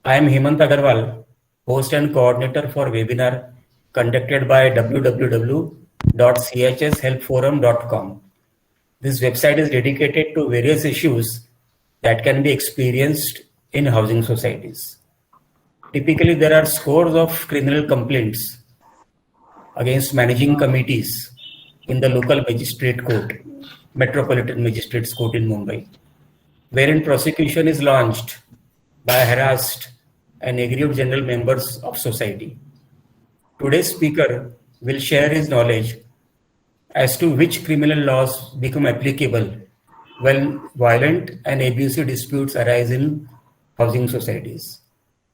I am Hemant Agarwal, host and coordinator for webinar conducted by www.chshelpforum.com. This website is dedicated to various issues that can be experienced in housing societies. Typically, there are scores of criminal complaints against managing committees in the local magistrate court, Metropolitan Magistrates Court in Mumbai, wherein prosecution is launched by harassed and aggrieved general members of society. Today's speaker will share his knowledge as to which criminal laws become applicable when violent and abusive disputes arise in housing societies.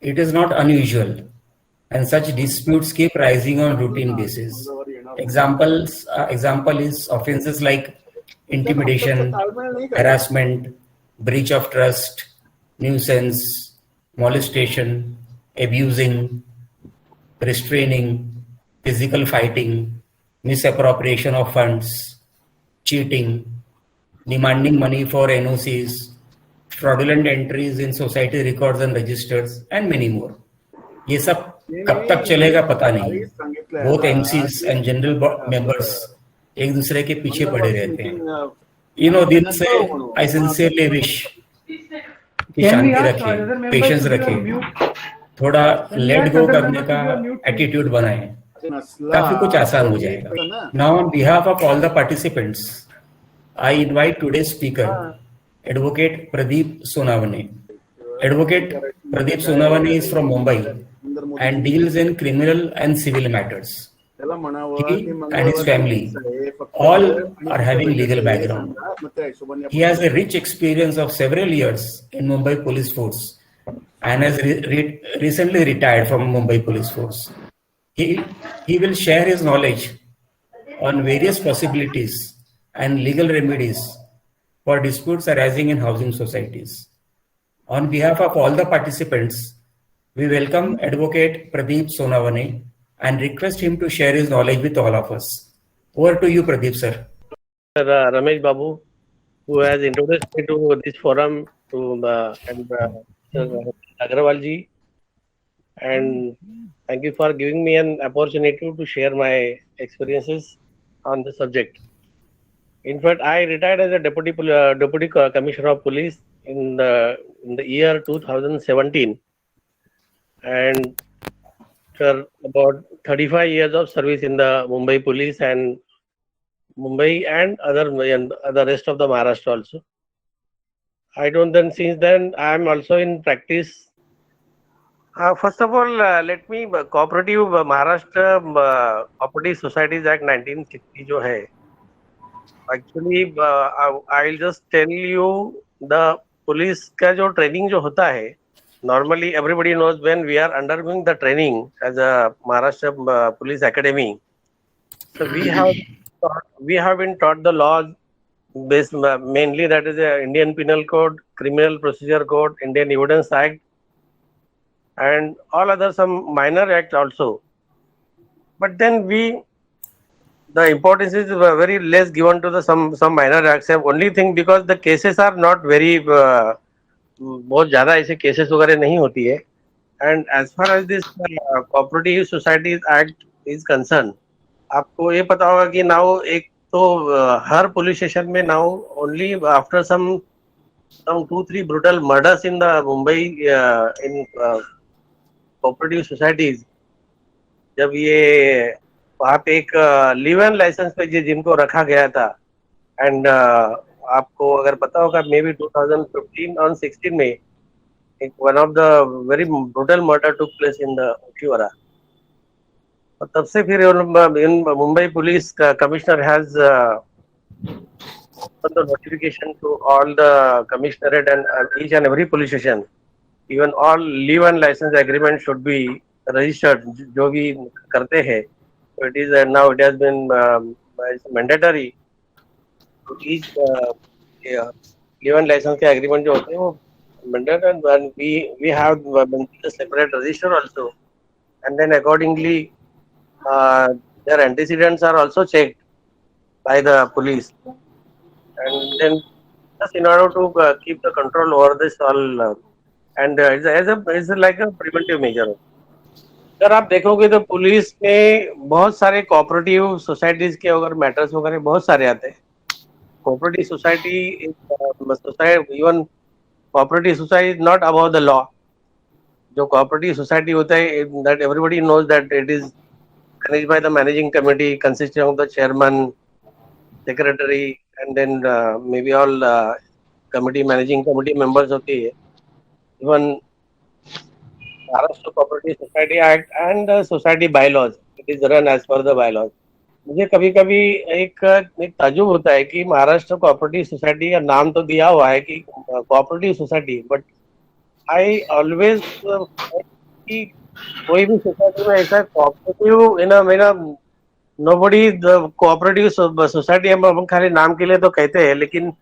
It is not unusual, and such disputes keep rising on routine basis. Example is offenses like intimidation, harassment, breach of trust, nuisance, molestation, abusing, restraining, physical fighting, misappropriation of funds, cheating, demanding money for NOCs, fraudulent entries in society records and registers, and many more. ये सब कब तक चलेगा पता नहीं. Both MCs and general members एक दूसरे के पीछे पड़े रहते हैं. दिल से I sincerely wish कि शांति रखें, पेशेंस रखें, थोड़ा लेट गो करने का एटीट्यूड बनाएं, काफी कुछ आसान हो जाएगा. Now on behalf of all the participants, I invite today's speaker, Advocate Pradeep Sonavane. Advocate Pradeep Sonavane is from Mumbai and deals in criminal and civil matters. He and his family all are having legal background. He has a rich experience of several years in Mumbai Police Force and has recently retired from Mumbai Police Force. He will share his knowledge on various possibilities and legal remedies for disputes arising in housing societies. On behalf of all the participants, we welcome Advocate Pradeep Sonavane and request him to share his knowledge with all of us. Over to you, Pradeep, sir. Ramesh Babu, who has introduced me to this forum, to Agarwal ji, and thank you for giving me an opportunity to share my experiences on the subject. In fact, I retired as a deputy commissioner of police in the year 2017, and after about 35 years of service in the Mumbai police and Mumbai and the rest of the Maharashtra also. Since then I am also in practice. First of all, let me Cooperative Maharashtra Cooperative Societies Act 1960 जो है. Actually, I'll just tell you the police का जो training जो होता है. Normally, everybody knows when we are undergoing the training as a Maharashtra Police Academy. So we have been taught the laws based mainly, that is the Indian Penal Code, Criminal Procedure Code, Indian Evidence Act, and all other some minor acts also. But then the importance is very less given to the some minor acts. Only thing because the cases are not very बहुत ज़्यादा ऐसे cases वगैरह नहीं होती है. And as far as this Cooperative Societies Act is concerned, आपको ये पता होगा कि now एक तो हर police station में now only after some 2-3 brutal murders in the Mumbai in cooperative societies, जब ये वहाँ पे एक लिव-इन लाइसेंस पे जिनको रखा गया था, एंड आपको अगर पता होगा मे बी 2015 और 16 में एक one of the very brutal murder took place in the Okhiwada. और तब से फिर in Mumbai police commissioner has the notification to all the commissionerate and each and every police station, even all leave-in license agreement should be registered. जो भी करते हैं, so it is now it has been mandatory to each leave-in license के agreement जो होते हैं वो mandatory, and we have a separate register also, and then accordingly their antecedents are also checked by the police. And then just in order to keep the control over this all and is like a preventive measure. अगर आप देखोगे तो police में बहुत सारे cooperative societies के अगर matters वगैरह बहुत सारे आते हैं। Cooperative society society, even cooperative society is not about the law. जो कोऑपरेटिव सोसाइटी होता है, that everybody knows that it is managed by the managing committee consisting of the chairman, secretary, and then maybe all committee managing committee members होती है। Even Maharashtra Cooperative Society Act and the society bylaws, it is run as per the bylaws। मुझे कभी कभी एक एक ताजुब होता है कि महाराष्ट्र कोऑपरेटिव सोसाइटी का नाम तो दिया हुआ है कि cooperative society, but I always कि कोई भी सोसाइटी में ऐसा कोऑपरेटिव इन मेरा नोबडी कोऑपरेटिव सोसाइटी हम खाली नाम के लिए तो कहते हैं, लेकिन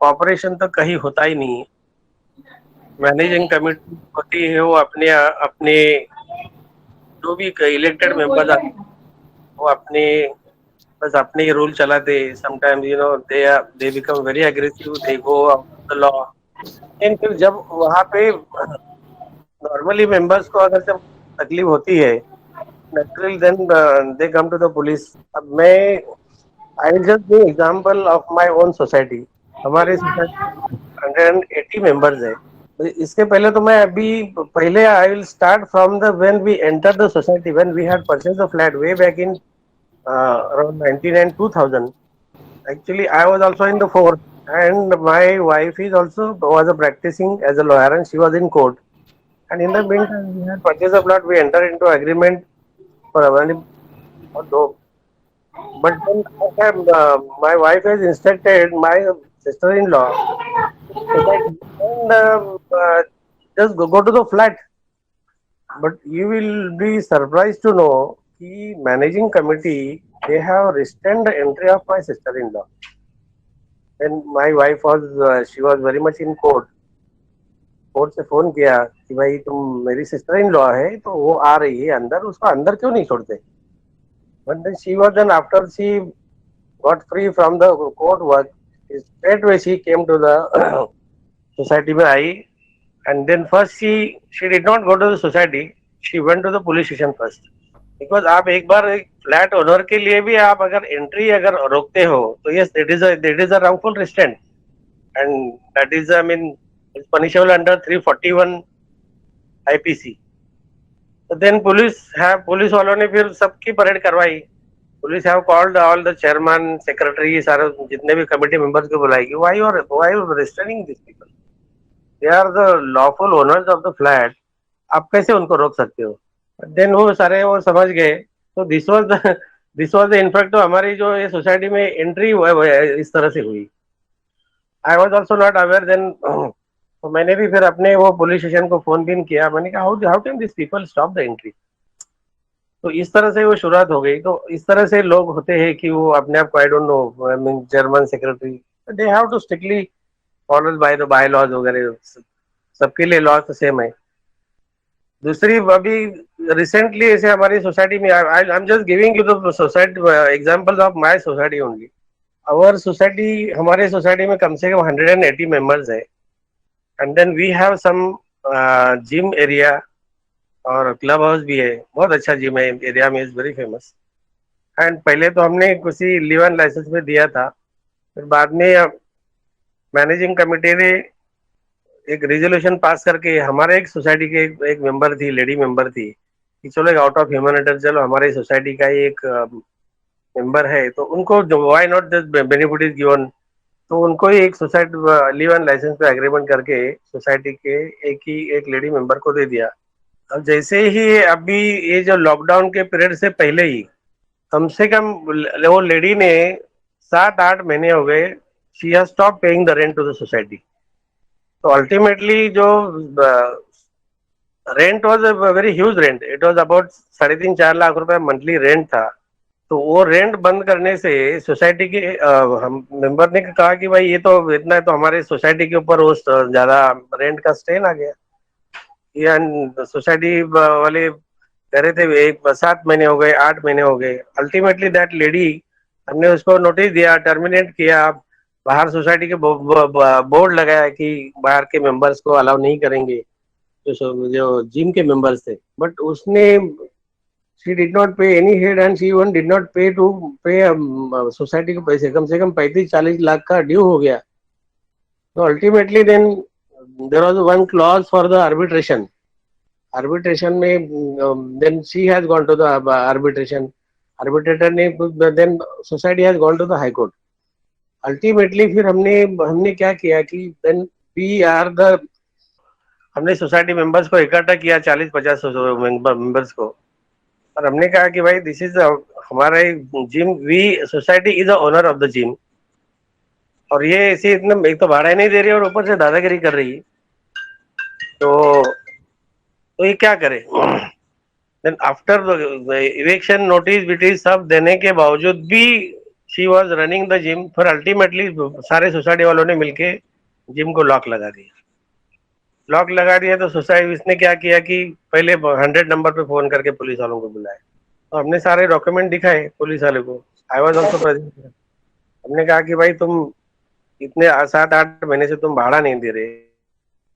ऑपरेशन तो कहीं होता ही नहीं है। मैनेजिंग कमेटी होती है, वो अपने अपने जो भी इलेक्टेड मेंबर्स आते हैं वो अपने बस अपने ही रूल चलाते। Sometimes they become very aggressive, they go out the law. लेकिन फिर जब वहाँ पे नॉर्मली मेंबर्स को अगर जब तकलीफ होती है, naturally then they come to the police. अब मैं I will just give example of my own society. हमारे सोसाइटी 180 मेंबर्स है। तो इसके पहले तो मैं अभी पहले I will start from the when we enter the society, when we had purchase the flat way back in around 19 and 2000। Actually, I was also in the force, and my wife is also was a practicing as a lawyer, and she was in court. And in the meantime, we had purchased a plot. We entered into agreement for a very though. But then my wife has instructed my sister-in-law society and just go to the flat. But you will be surprised to know the managing committee, they have restrained the entry of my sister-in-law. And my wife was she was very much in court। Court से phone किया कि भाई तुम मेरी sister in law है तो वो आ रही है अंदर, उसको अंदर क्यों नहीं छोड़ते। But then she was then after she got free from the court work, straight way she came to the society में आई। And then first she did not go to the society, she went to the police station first. Because आप एक बार एक flat owner के लिए भी आप अगर एंट्री अगर रोकते हो तो yes it is a wrongful restraint, and that is I mean it's punishable under 341 IPC. तो देन पुलिस वालों ने फिर सबकी परेड करवाई। Police have called all the chairman, secretary, सारे जितने भी कमेटी मेंबर्स को बुलाएगी। Why restraining this people, they are the lawful owners of the flat, आप कैसे उनको रोक सकते हो। देन वो सारे वो समझ गए। तो दिस वाज द इनफैक्ट तो हमारी जो ये सोसाइटी में एंट्री इस तरह से हुई। I was also not aware then. तो मैंने भी फिर अपने वो पुलिस स्टेशन को फोन बिन किया। मैंने कहा how can this people stop the entry. तो इस तरह से वो शुरुआत हो गई। तो इस तरह से लोग होते हैं कि वो अपने आप को, I don't know, I mean chairman secretary, they have to strictly follow by the bylaws वगैरह, सबके लिए लॉ तो सेम है। दूसरी अभी रिसेंटली ऐसे हमारी सोसाइटी में, I am just giving you the society examples of my society only. Our society, हमारे सोसाइटी में कम से कम 180 मेंबर्स है। And then we have some gym area और क्लब हाउस भी है। बहुत अच्छा जिम है एरिया में, इज वेरी फेमस। एंड पहले तो हमने किसी लिवन लाइसेंस में दिया था, फिर बाद में मैनेजिंग कमेटी ने एक रेजोल्यूशन पास करके, हमारे एक सोसाइटी के एक मेंबर थी, लेडी मेंबर थी, कि चलो एक आउट ऑफ ह्यूमैनिटेरियन, चलो हमारे सोसाइटी का ही एक मेंबर है तो उनको why not this benefit is given. तो उनको ही एक सोसाइटी लिव एंड लाइसेंस पे एग्रीमेंट करके सोसाइटी के एक लेडी मेंबर को दे दिया। अब जैसे ही अभी ये जो लॉकडाउन के पीरियड से पहले ही कम से कम वो लेडी ने 7-8 महीने हो गए, she has stop paying the rent to the society. तो अल्टीमेटली जो rent was a very huge rent, it was about 3.5-4 lakh रुपए मंथली रेंट था। तो वो रेंट बंद करने से सोसाइटी के हम मेंबर ने कहा कि भाई ये तो इतना है, तो हमारे सोसाइटी के ऊपर वो ज्यादा रेंट का स्ट्रेन आ गया। ये सोसाइटी वाले कह रहे थे 7 महीने हो गए, 8 महीने हो गए। अल्टीमेटली दैट लेडी, हमने उसको नोटिस दिया, टर्मिनेट किया, बाहर सोसाइटी के बोर्ड लगाया कि बाहर के मेंबर्स को अलाउ नहीं करेंगे। जो जिम के मेंबर्स थे, बट उसने she did not pay any head and she even did not pay to pay society के पैसे, कम से कम 35-40 लाख का ड्यू हो गया. तो ultimately then there was one clause for the arbitration में, then she has gone to the arbitration. Arbitrator ने, then society has gone to the high court. Ultimately फिर हमने क्या किया कि देन वी आर द, हमने सोसाइटी मेंबर्स को इकट्ठा किया, 40-50 मेंबर्स को, और हमने कहा कि भाई दिस इज हमारा gym, we society is the owner of the gym, और ये ऐसे इतना एक तो भाड़ा ही नहीं दे रही है और ऊपर से दादागिरी कर रही है, तो ये क्या करे. देन आफ्टर इवेक्शन नोटिस विटिस सब देने के बावजूद भी she was running the gym. फिर अल्टीमेटली सारे सोसाइटी वालों ने मिलके जिम को लॉक लगा दिया. तो सोसाइटी इसने क्या किया कि पहले 100 नंबर पे फोन करके पुलिस वालों को बुलाया, तो हमने सारे डॉक्यूमेंट दिखाए पुलिस वाले को. आई वाज आल्सो प्रेजेंट. हमने कहा कि भाई तुम इतने 7-8 महीने से तुम भाड़ा नहीं दे रहे,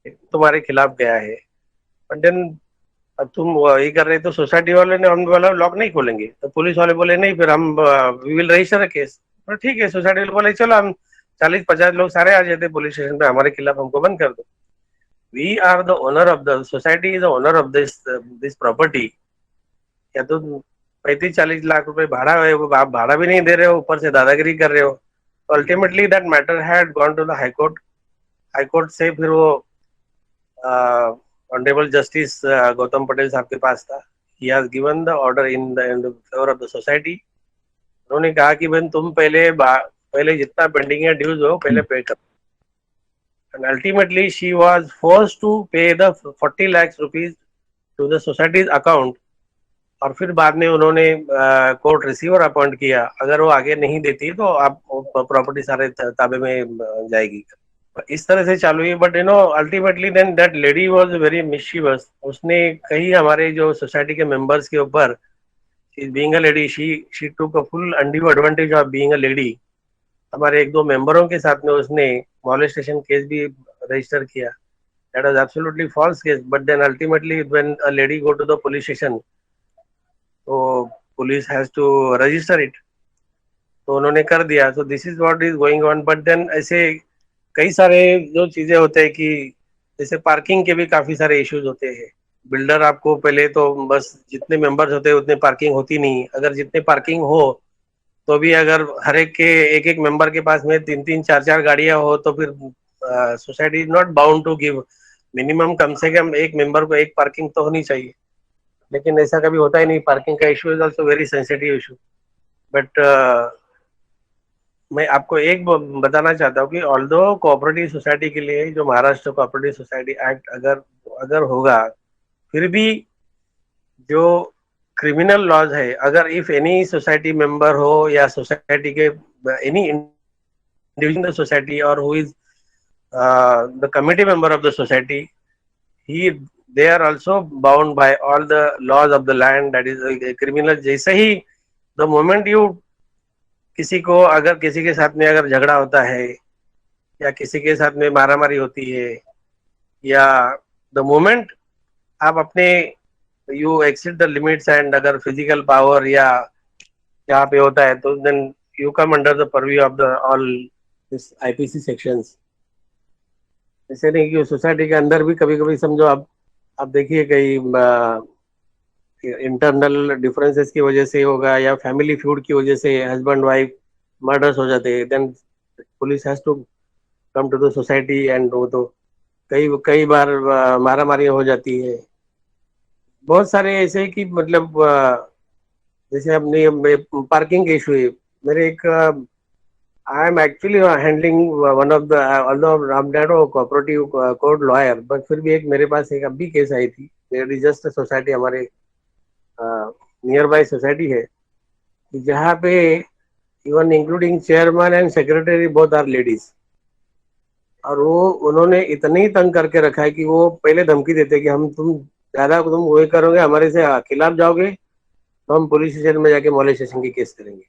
तुम्हारे खिलाफ गया है, बट देन तुम ये कर रहे, तो सोसाइटी वाले ने, हम वाला लॉक नहीं खोलेंगे. तो पुलिस वाले बोले नहीं, फिर हम वी विल रजिस्टर केस. तो ठीक है, सोसाइटी वाले बोले चलो हम 40-50 लोग सारे आ जाते पुलिस स्टेशन पे, हमारे खिलाफ हमको बंद कर दो. We are the owner of the society, is the owner of this property. या तो 35-40 लाख रुपए भाड़ा है, वो आप भाड़ा भी नहीं दे रहे हो, ऊपर से दादागिरी कर रहे हो. तो ultimately that matter had gone to the high court. High court से फिर वो ऑनरेबल जस्टिस गौतम पटेल साहब के पास था. He has given the order in the favour of the society. उन्होंने कहा कि बहन तुम पहले जितना पेंडिंग है ड्यूज हो पहले पे कर. And ultimately she was forced to pay the 40 lakhs rupees to the society's account. और फिर बाद में उन्होंने कोर्ट रिसीवर अपॉइंट किया. अगर वो आगे नहीं देती तो आप प्रॉपर्टी सारे ताबे में जाएगी. इस तरह से चालू है. But ultimately then that lady was very mischievous. उसने कई हमारे जो सोसाइटी के मेंबर्स के ऊपर, being a lady, she took a full undue advantage of being a lady. हमारे 1-2 मेंबरों के साथ में उसने मॉलेस्टेशन केस भी रजिस्टर किया. That was absolutely false case. But then ultimately when a lady go to the police station, तो police has to register it. तो उन्होंने कर दिया. So this is what is going on. But then ऐसे कई सारे जो चीजें होते हैं कि जैसे पार्किंग के भी काफी सारे इश्यूज होते हैं. बिल्डर आपको पहले तो बस जितने मेंबर्स होते हैं उतने पार्किंग होती नहीं. अगर जितने पार्किंग हो तो भी अगर हर एक के एक मेंबर के पास में 3-3, 4-4 गाड़ियां हो तो फिर society is not bound to give. Minimum कम से कम एक मेंबर को एक पार्किंग तो होनी चाहिए, लेकिन ऐसा कभी होता ही नहीं. पार्किंग का issue is also very sensitive issue. But मैं आपको एक बताना चाहता हूँ कि ऑल्दो कोऑपरेटिव सोसाइटी के लिए जो महाराष्ट्र कोऑपरेटिव सोसाइटी एक्ट अगर होगा, फिर भी जो क्रिमिनल लॉज है, अगर इफ एनी सोसाइटी मेंबर हो या सोसाइटी के एनी इंडिविजुअल द सोसाइटी और who is the committee member of the society, they are also bound by all the laws of the land. That is a criminal. जैसे ही the moment you अगर किसी के साथ में अगर झगड़ा होता है या किसी के साथ में मारामारी होती है, या the moment आप अपने you exceed the limits and अगर फिजिकल पावर या यहाँ पे होता है, तो then you come under the purview of the all this IPC sections. ऐसे नहीं कि सोसाइटी के अंदर भी कभी कभी समझो आप देखिए कई इंटरनल डिफरेंसेस की वजह से होगा या फैमिली फ्यूड की वजह से हस्बैंड वाइफ मर्डर्स हो जाते हैं. Then police has to come to the society and वो तो कई बार मारामारी हो जाती है. बहुत सारे ऐसे कि मतलब जैसे अपने पार्किंग के इशू है. मेरे एक I am actually handling one of the, although I'm not a cooperative court lawyer, but फिर भी एक मेरे पास एक अभी केस आई थी. There is just a society, हमारे नियर बाय सोसाइटी है जहाँ पे even including chairman and secretary both are ladies. और वो उन्होंने इतने ही तंग करके रखा है कि वो पहले धमकी देते कि तुम ज्यादा तुम वो करोगे, हमारे से खिलाफ जाओगे तो हम पुलिस स्टेशन में जाके मॉलेस्टेशन की केस करेंगे.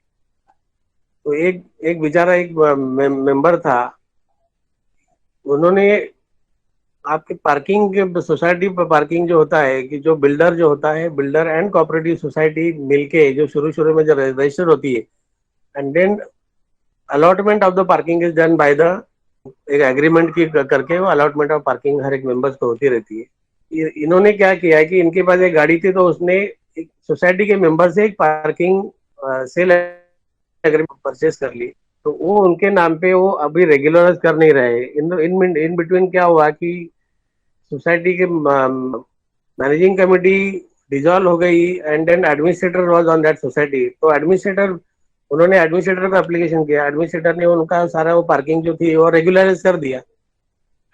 तो एक बेचारा एक मेंबर था, उन्होंने आपके पार्किंग सोसाइटी पर पार्किंग जो होता है कि जो बिल्डर जो होता है, बिल्डर एंड कोऑपरेटिव सोसाइटी मिलके जो शुरू शुरू में जो रजिस्टर होती है, and then allotment of the parking is done by the, एक एग्रीमेंट की करके वो अलॉटमेंट ऑफ पार्किंग हर एक मेंबर्स को होती रहती है। इन्होंने क्या किया है कि इनके पास एक गाड़ी थी, तो उसने एक सोसाइटी के मेंबर से एक पार्किंग सेल एग्रीमेंट परचेज कर ली। तो वो उनके नाम पे वो अभी रेगुलराइज कर नहीं रहे। इन इन इन बिटवीन क्या हुआ कि सोसाइटी के मैनेजिंग कमेटी डिसॉल्व हो गई, and then administrator was on that society. तो एडमिनिस्ट्रेटर, उन्होंने एडमिनिस्ट्रेटर को एप्लीकेशन किया, एडमिनिस्ट्रेटर ने उनका सारा वो पार्किंग जो थी वो रेगुलराइज कर दिया,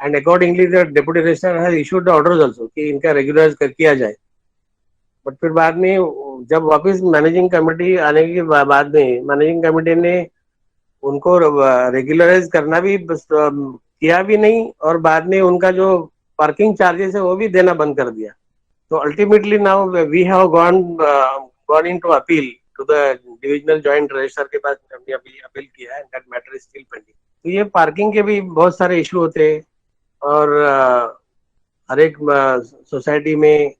and accordingly the deputy registrar has issued the orders also कि इनका रेगुलराइज किया जाए। बट फिर बाद में जब वापस मैनेजिंग कमेटी आने के बाद में मैनेजिंग कमेटी ने उनको रेगुलराइज करना भी किया भी नहीं, और बाद में उनका जो पार्किंग चार्जेस है वो भी देना बंद कर दिया। तो ultimately now we have gone into appeal to the divisional joint registrar के पास हमने अभी अपील किया है, that matter is still pending. तो ये पार्किंग के भी बहुत सारे इशू होते हैं, और हर एक सोसाइटी में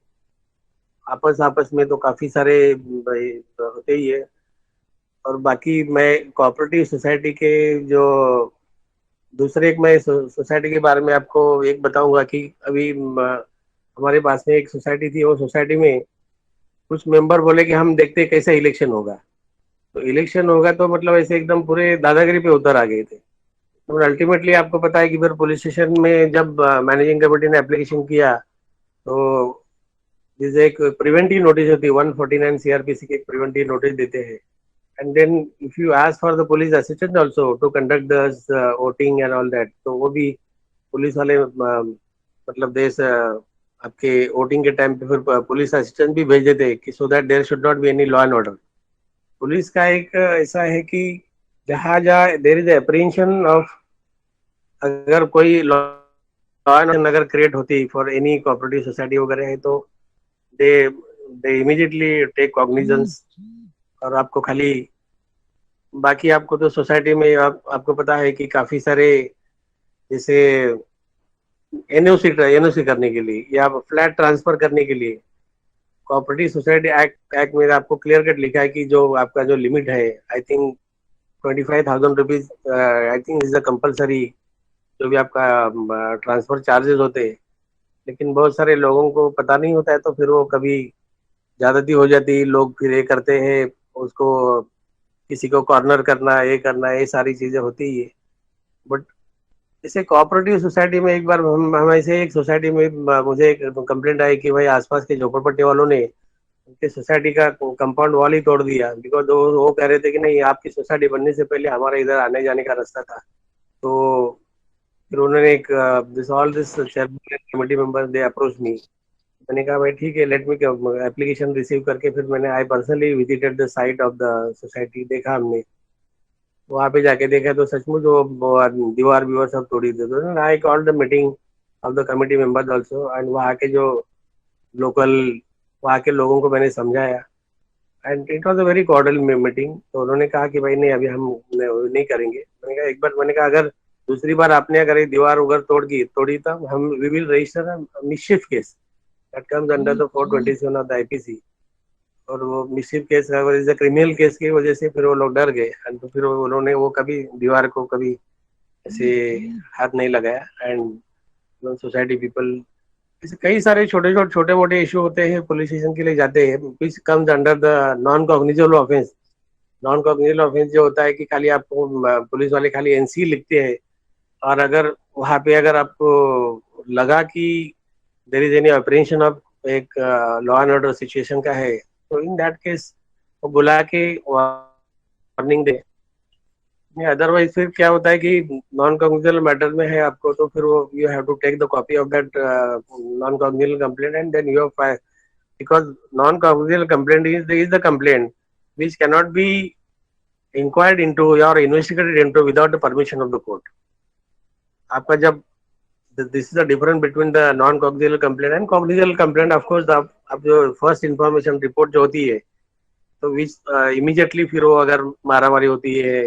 आपस आपस में तो काफी सारे होते ही है। और बाकी मैं कोऑपरेटिव सोसाइटी के जो दूसरे एक मैं सोसाइटी के बारे में आपको एक बताऊंगा कि अभी हमारे पास में एक सोसाइटी थी, वो सोसाइटी में कुछ मेंबर बोले कि हम देखते हैं कैसे इलेक्शन होगा। तो इलेक्शन होगा तो मतलब ऐसे एकदम पूरे दादागिरी पे उतर आ गए थे। तो अल्टीमेटली आपको पता है कि फिर पुलिस स्टेशन में जब मैनेजिंग कमेटी ने एप्लीकेशन किया, तो जैसे एक प्रिवेंटिव नोटिस होती है, 149 सीआरपीसी के एक प्रिवेंटिव नोटिस देते हैं, and then if you ask for the police assistance also to conduct the voting and all that, तो वो भी पुलिस वाले मतलब देश आपके वोटिंग के टाइम पे फिर पुलिस असिस्टेंट भी भेज देते हैं कि so that there should not be any law and order. Police का एक ऐसा है कि जहाँ जहाँ देयर इज एप्रीहेंशन ऑफ, अगर कोई लॉ एंड अगर क्रिएट होती फॉर एनी कोऑपरेटिव सोसाइटी वगैरह है, तो दे दे इमीडिएटली टेक कॉग्निजेंस। और आपको खाली बाकी आपको तो सोसाइटी में आपको पता है कि काफी सारे जैसे एनओसी करने के लिए या फ्लैट ट्रांसफर करने के लिए कोऑपरेटिव सोसाइटी एक्ट में आपको क्लियर कट लिखा है कि जो आपका जो लिमिट है, I think 25,000 rupees, I think is the compulsory जो भी आपका ट्रांसफर चार्जेस होते हैं। लेकिन बहुत सारे लोगों को पता नहीं होता है, तो फिर वो कभी ज्यादती हो जाती, लोग फिर ये करते हैं उसको, किसी को कॉर्नर करना, ये करना, ये सारी चीजें होती ही है। बट जैसे कोऑपरेटिव सोसाइटी में एक बार हम ऐसे एक सोसाइटी में मुझे एक कंप्लेंट आई कि भाई आसपास के झोपड़पट्टी वालों ने उनके सोसाइटी का कंपाउंड वॉल ही तोड़ दिया, बिकॉज वो कह रहे थे कि नहीं, आपकी सोसाइटी बनने से पहले हमारा इधर आने जाने का रास्ता था। तो फिर उन्होंने एक this all this chairman committee member they approach me. मैंने कहा भाई ठीक है, लेट मी एप्लीकेशन रिसीव करके फिर मैंने I personally visited the site of the society, देखा हमने वहां पे जाके देखा तो सचमुच वो दीवार वीवार सब तोड़ी थी। तो I called the meeting of the committee members also, and वहाँ के जो लोकल वहाँ के लोगों को मैंने समझाया, and it was a very cordial meeting. तो उन्होंने कहा कि भाई नहीं, अभी हम नहीं करेंगे। मैंने कहा एक बार, मैंने कहा अगर दूसरी बार आपने अगर एक दीवार उगर तोड़ी तब हम we will register mischief case that comes under the 427 of the IPC. और वो मिसचिफ केस अगर इज अ क्रिमिनल केस की वजह से फिर वो लोग डर गए, एंड तो फिर उन्होंने वो कभी दीवार को कभी ऐसे हाथ नहीं लगाया। एंड सोसाइटी पीपल, ऐसे कई सारे छोटे मोटे इशू होते हैं, पुलिस स्टेशन के लिए जाते हैं, which comes under the non cognizable offence. Non cognizable offence जो होता है कि खाली आपको पुलिस वाले खाली एनसी लिखते हैं, और अगर वहां पे अगर आपको लगा कि there is any operation of एक लॉ एंड ऑर्डर सिचुएशन का है, तो इन दैट केस वो बुला के वार्निंग दे। अदरवाइज फिर क्या होता है कि नॉन कॉग्निजेबल मैटर में है आपको, तो फिर वो you have to take the copy of that non cognizable complaint, and then you have, because non-cognizable complaint is the complaint which cannot be inquired into or investigated into without the permission of the court. आपका जब this is the difference between the non-cognizable complaint and cognizable complaint, of course आप जो first information report जो होती है, तो विच immediately फिर वो अगर मारामारी होती है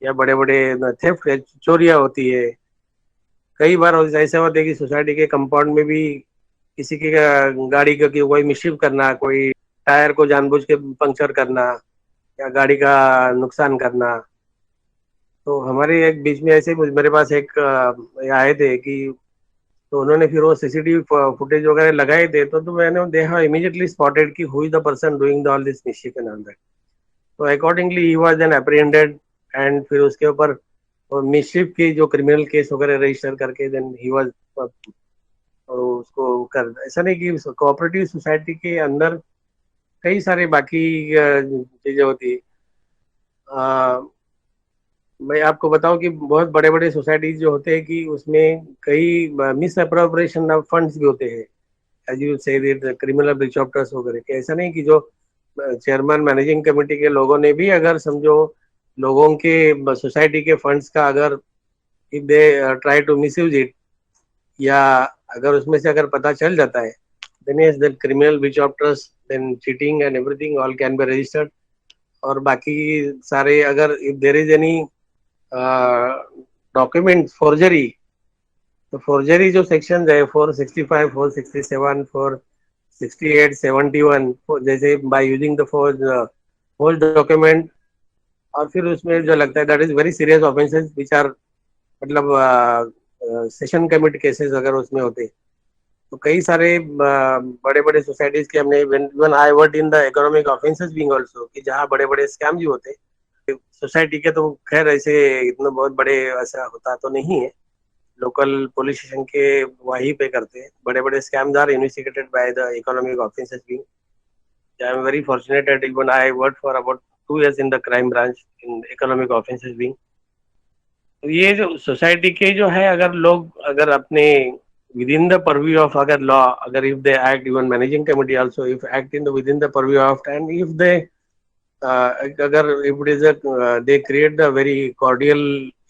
या बड़े बड़े थेफ्ट चोरियां होती है, कई बार ऐसा होता है कि सोसाइटी के कंपाउंड में भी किसी की गाड़ी का कोई मिसयूज करना, कोई टायर को जानबूझ के पंक्चर करना या गाड़ी का नुकसान करना। तो हमारे एक बीच में ऐसे मेरे पास एक आए थे कि तो उन्होंने फिर वो सीसीटीवी फुटेज वगैरह लगाए थे, तो मैंने दे हैव इमीडिएटली स्पॉटेड कि who is the person doing all this mischief and all that. तो accordingly he was then apprehended and फिर उसके ऊपर मिसchief की जो क्रिमिनल केस वगैरह रजिस्टर करके देन ही वाज उसको कर। ऐसा नहीं कि कोऑपरेटिव सोसाइटी के अंदर कई सारे बाकी चीजें होती है। मैं आपको बताऊं कि बहुत बड़े बड़े सोसाइटीज जो होते हैं कि उसमें कई मिस अप्रोप्रिएशन ऑफ फंड्स भी होते हैं, एज यू से क्रिमिनल ब्रीच ऑफ ट्रस्ट वगैरह के। ऐसा नहीं कि जो चेयरमैन मैनेजिंग कमेटी के लोगों ने भी अगर समझो लोगों के सोसाइटी के फंड्स का अगर if they try to misuse it, या अगर उसमें से अगर पता चल जाता है, then yes, then criminal breach of trust, then cheating and everything all can be registered। और बाकी सारे अगर if there is any document forgery, तो फोर्जरी जो सेक्शन है 465, 467, 468, 71, जैसे by using the forge document, और फिर उसमें जो लगता है that is very serious offences which are मतलब सेशन कमिट केसेस अगर उसमें होते। तो कई सारे बड़े बड़े सोसाइटीज के हमने even I word in the economic offences being also, कि जहाँ बड़े बड़े स्कैम भी होते। सोसाइटी के तो खैर ऐसे इतना बहुत बड़े ऐसा होता तो नहीं है, लोकल पुलिस स्टेशन के वहीं पे करते हैं। बड़े बड़े scams are investigated by the economic offences wing. I am very fortunate that even I work for about 2 years in the crime branch in economic offences wing. तो ये जो सोसाइटी के जो है, अगर लोग अगर अपने within the purview of अगर law, अगर if they act, even managing committee also if act in the within the purview of, and if they अगर if it is a they create the very cordial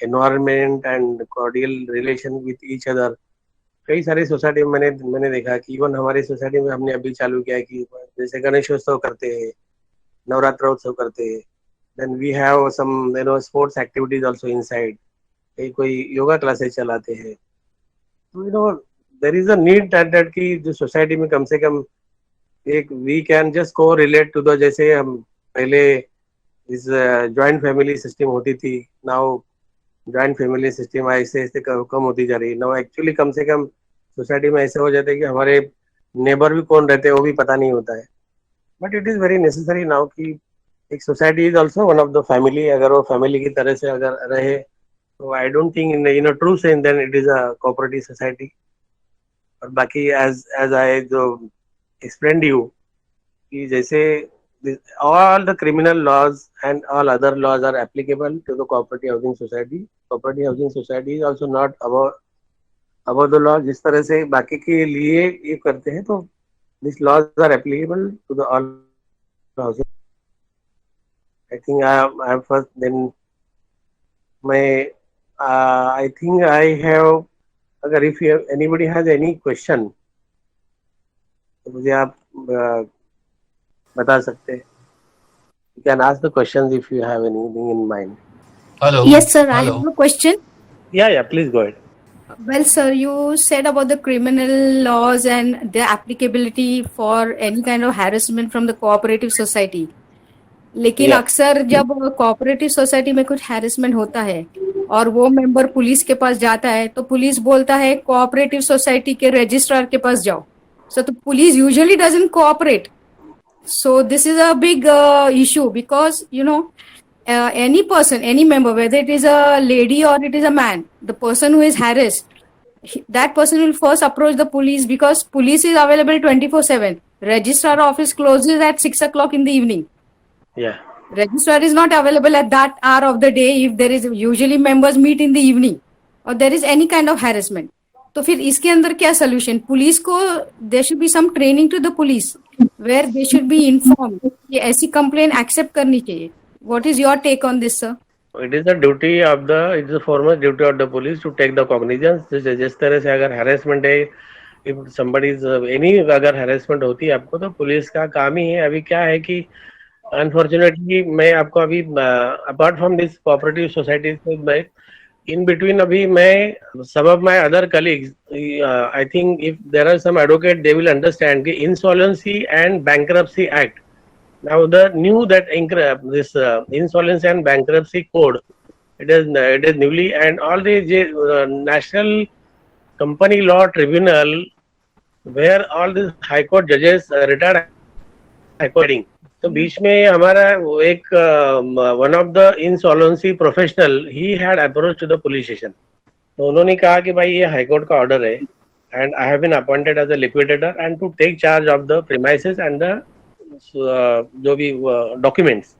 environment and cordial relation with each other। कई सारी society में मैंने देखा कि even हमारी society में हमने अभी चालू किया है कि जैसे गणेशोत्सव करते हैं, नवरात्र उत्सव करते हैं, then we have some sports activities also inside, कोई योगा क्लासेस चलाते हैं। तो there is a need that कि जो सोसाइटी में कम से कम एक वी कैन जस्ट को रिलेट टू द, जैसे हम पहले इस जॉइंट फैमिली सिस्टम होती थी, नाउ जॉइंट फैमिली सिस्टम ऐसे ऐसे कम होती जा रही है। नाउ एक्चुअली कम से कम सोसाइटी में ऐसे हो जाते हैं कि हमारे नेबर भी कौन रहते हैं वो भी पता नहीं होता है। But it is very necessary now कि एक society is also one of the family. अगर वो फैमिली की तरह से अगर रहे, तो I don't think in a true sense then it is a cooperative society. और बाकी एज आई जो एक्सप्लेन यू कि जैसे all the criminal laws and all other laws are applicable to the cooperative housing society। cooperative housing society is also not above the law। जिस तरह से बाकी के लिए ये करते हैं, तो these laws are applicable to the all housing। I think I have first then my I think I have, अगर if you have, anybody has any question तो मुझे आप बता सकते हैं। You can ask the questions if you have anything in mind। Hello. Yes, sir. I Hello. have a question. Yeah, please go ahead। Well, sir, you said about the criminal laws and their applicability for any kind of harassment from the cooperative society. लेकिन Yeah। अक्सर जब cooperative society में कुछ harassment होता है और वो member police के पास जाता है, तो पुलिस बोलता है कोऑपरेटिव सोसाइटी के रजिस्ट्रार के पास जाओ। सो तो police usually doesn't cooperate. So this is a big issue because any person, any member, whether it is a lady or it is a man, the person who is harassed, that person will first approach the police because police is available 24/7. Registrar office closes at 6 o'clock in the evening. Yeah। Registrar is not available at that hour of the day if there is usually members meet in the evening or there is any kind of harassment। तो फिर इसके अंदर क्या solution? Police को there should be some training to the police where they should be informed कि ऐसी complain accept करनी चाहिए। What is your take on this, sir? It is the duty of the, it is the foremost duty of the police to take the cognizance। जिस तरह से अगर harassment है, if somebody is any अगर harassment होती है आपको, तो पुलिस का काम ही है। अभी क्या है कि अनफॉर्चुनेटली मैं आपको अभी apart from this cooperative societies में in between abhi मैं some of my other colleagues, I think if there are some advocate, they will understand the Insolvency and Bankruptcy Act. Now the new that this Insolvency and Bankruptcy Code, it is newly, and all the National Company Law Tribunal, where all these High Court judges retired High Court. तो बीच में हमारा वो एक one of the insolvency professional he had approach to the police station. तो उन्होंने कहा कि भाई ये हाई कोर्ट का ऑर्डर है and I have been appointed as a liquidator and to take charge of the premises and the जो भी डॉक्यूमेंट्स.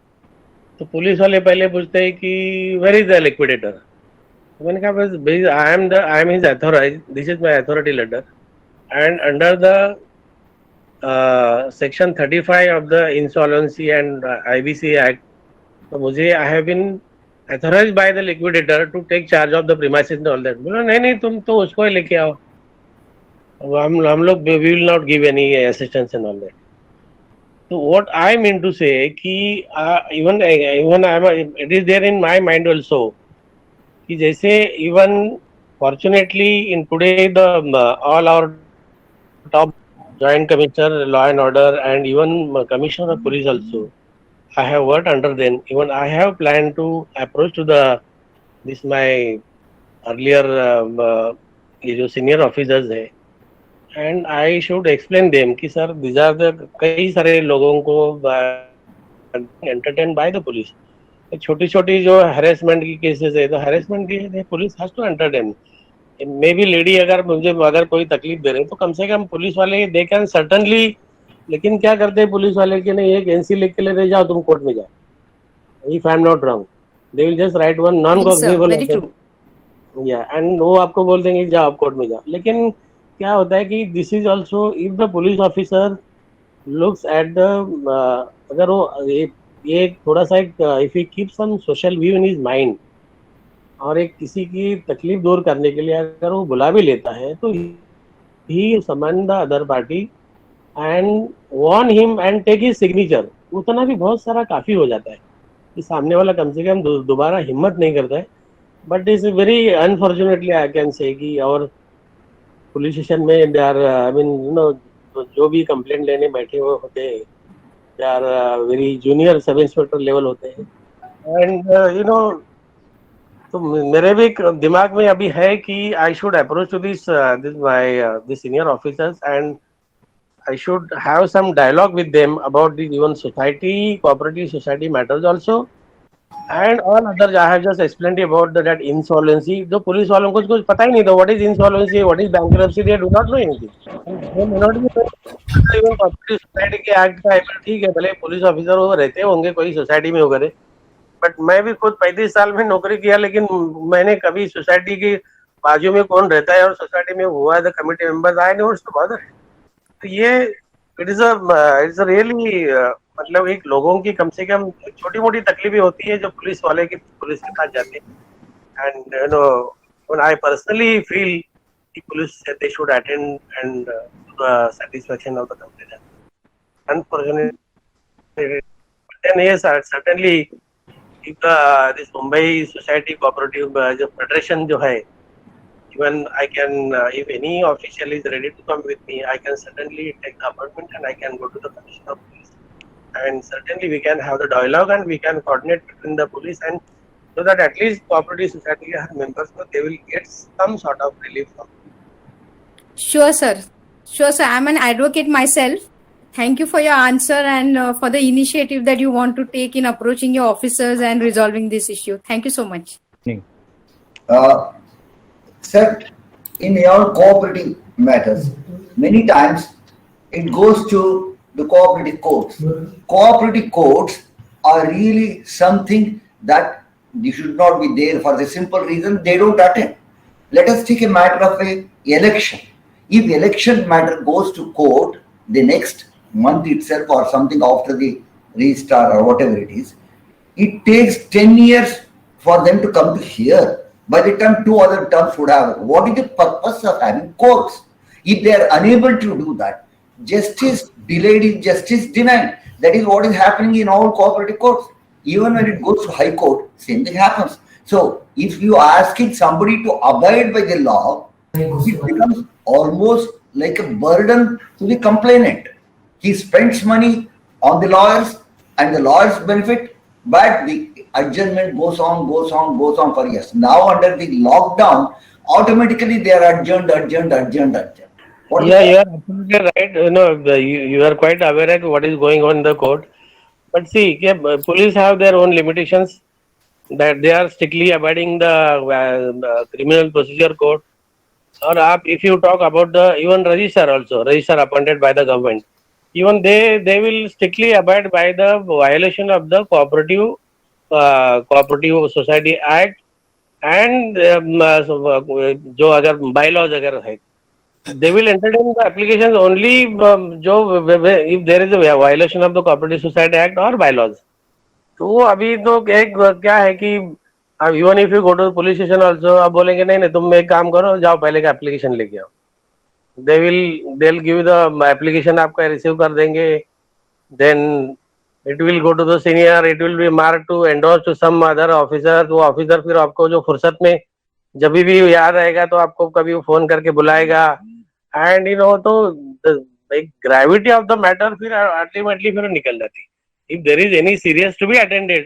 तो पुलिस वाले पहले पूछते हैं कि वेयर इज द लिक्विडेटर. तो मैंने कहा बस I am his authorise, this is my authority letter and under the Section 35 of the Insolvency and IBC Act, तो मुझे I have been authorized by the liquidator to take charge of the premises and all that. बोला नहीं तुम तो उसको ही लेके आओ, हम लोग we will not give any assistance and all that. So what I mean to say कि even it is there in my mind also कि जैसे even fortunately in today the all our top Joint Commissioner Law and Order and even Commissioner of Police also, I have worked under them. Even I have planned to approach to this my earlier ये जो senior officers है, and I should explain them कि sir these are the कई सारे लोगों को entertained by the police. छोटी छोटी जो harassment की cases है, तो harassment की police has to entertain. May be lady अगर कोई तकलीफ दे रहे तो कम से कम पुलिस वाले दे कैन सर्टनली. लेकिन क्या करते हैं पुलिस वाले कि नहीं एक एनसी लिख के ले दे जाओ तुम कोर्ट में जाओ. If I am not wrong they will just right one non cognizable and वो आपको बोल देंगे जाओ आप कोर्ट में जाओ. लेकिन क्या होता है कि this is also if the police officer looks at the अगर वो ये थोड़ा सा if he keep some social view in his mind और एक किसी की तकलीफ दूर करने के लिए अगर वो बुला भी लेता है तो he summon the other party and warn him and take his signature. उतना भी बहुत सारा काफ़ी हो जाता है कि सामने वाला कम से कम दोबारा हिम्मत नहीं करता है. But is very unfortunately I can say कि और पुलिस स्टेशन में they are I mean you know जो भी कंप्लेंट लेने बैठे हुए होते हैं they are very junior sub inspector level होते हैं. एंड यू नो तो मेरे भी दिमाग में अभी है कि I should approach to this senior officers and I should have some dialogue with them about the even society, cooperative society matters also, and all others. I have just explained about that insolvency. जो police वालों को कुछ पता ही नहीं था what is insolvency, what is bankruptcy, they do not know anything. They may not be even cooperative society के act का ठीक है भले पुलिस ऑफिसर वो रहते होंगे कोई सोसाइटी में वगैरह. बट मैं भी खुद 35 साल में नौकरी किया लेकिन मैंने कभी सोसाइटी के बाजू में कौन रहता है और सोसाइटी में हुआ द कमिटी मेंबर्स आए नहीं उसको बॉदर. तो ये इट इज अ रियली मतलब एक लोगों की कम से कम छोटी मोटी तकलीफें होती है जो पुलिस वाले की पुलिस के पास जाते हैं. And you know when I personally feel कि police they should attend and satisfaction of the complainant. Unfortunately, then yes, certainly if this Mumbai Society Cooperative जो federation जो है, even I can if any official is ready to come with me, I can certainly take the appointment and I can go to the commissioner of police, and certainly we can have the dialogue and we can coordinate between the police and so that at least cooperative society members they will get some sort of relief from. Sure, sir. I'm an advocate myself. Thank you for your answer and for the initiative that you want to take in approaching your officers and resolving this issue. Thank you so much. Sir, in your cooperative matters, many times it goes to the cooperative courts. Cooperative courts are really something that you should not be there for the simple reason they don't attend. Let us take a matter of a election. If election matter goes to court the next month itself or something after the registrar or whatever it is, it takes 10 years for them to come to here. By the time 2 other terms would have, what is the purpose of having courts? If they are unable to do that, justice delayed is justice denied. That is what is happening in all cooperative courts. Even when it goes to High Court, same thing happens. So if you asking somebody to abide by the law, it becomes almost like a burden to the complainant. He spends money on the lawyers and the lawyers benefit, but the adjournment goes on for years. Now under the lockdown, automatically they are adjourned. What Yeah, you are absolutely right. You are quite aware of what is going on in the court. But see, police have their own limitations, that they are strictly abiding the criminal procedure code. Or if you talk about the even registrar appointed by the government, even they will strictly abide by the violation of the cooperative society act and जो अगर bylaws अगर है, they will entertain the applications only if there is a violation of the cooperative society act or bylaws. तो अभी तो एक क्या है कि even if you go to police station also, आप बोलेंगे नहीं तुम एक काम करो, जाओ पहले का एप्लीकेशन लेके आओ. They will give the application, आपका रिसीव कर देंगे, then it will go to the senior, it will be mark to endorse to some other officer. वो ऑफिसर फिर आपको जो फुर्सत में जब भी याद आएगा तो आपको कभी फोन करके बुलाएगा. एंड तो ग्रेविटी ऑफ द मैटर फिर अल्टीमेटली फिर निकल जाती. If there is any serious to be attended,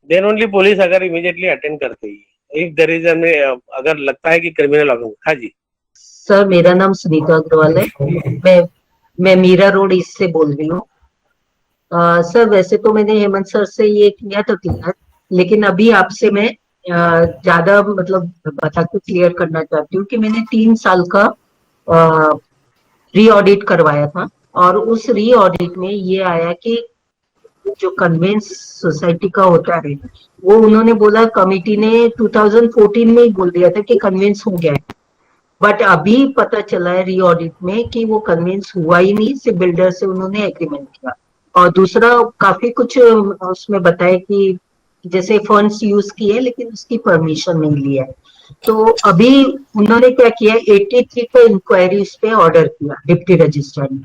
then only police अगर immediately attend करते ही. If there is अगर लगता है कि criminal offense. हाँ जी. सर, मेरा नाम सुनीता अग्रवाल है. मैं मीरा रोड ईस्ट से बोल रही हूँ. सर, वैसे तो मैंने हेमंत सर से ये किया था क्लियर, लेकिन अभी आपसे मैं ज्यादा मतलब बता के क्लियर करना चाहती हूँ कि मैंने 3 साल का री ऑडिट करवाया था, और उस री ऑडिट में ये आया कि जो कन्वेंस सोसाइटी का होता है वो उन्होंने बोला, कमिटी ने 2014 में ही बोल दिया था कि कन्वेंस हो गया है, बट अभी पता चला है री ऑडिट में कि वो कन्वेंस हुआ ही नहीं, सिर्फ बिल्डर से उन्होंने एग्रीमेंट किया. और दूसरा काफी कुछ उसमें बताया कि जैसे फंड्स यूज किए लेकिन उसकी परमिशन नहीं लिया है. तो अभी उन्होंने क्या किया, 83 का इंक्वायरी उस पे ऑर्डर किया डिप्टी रजिस्ट्रार ने.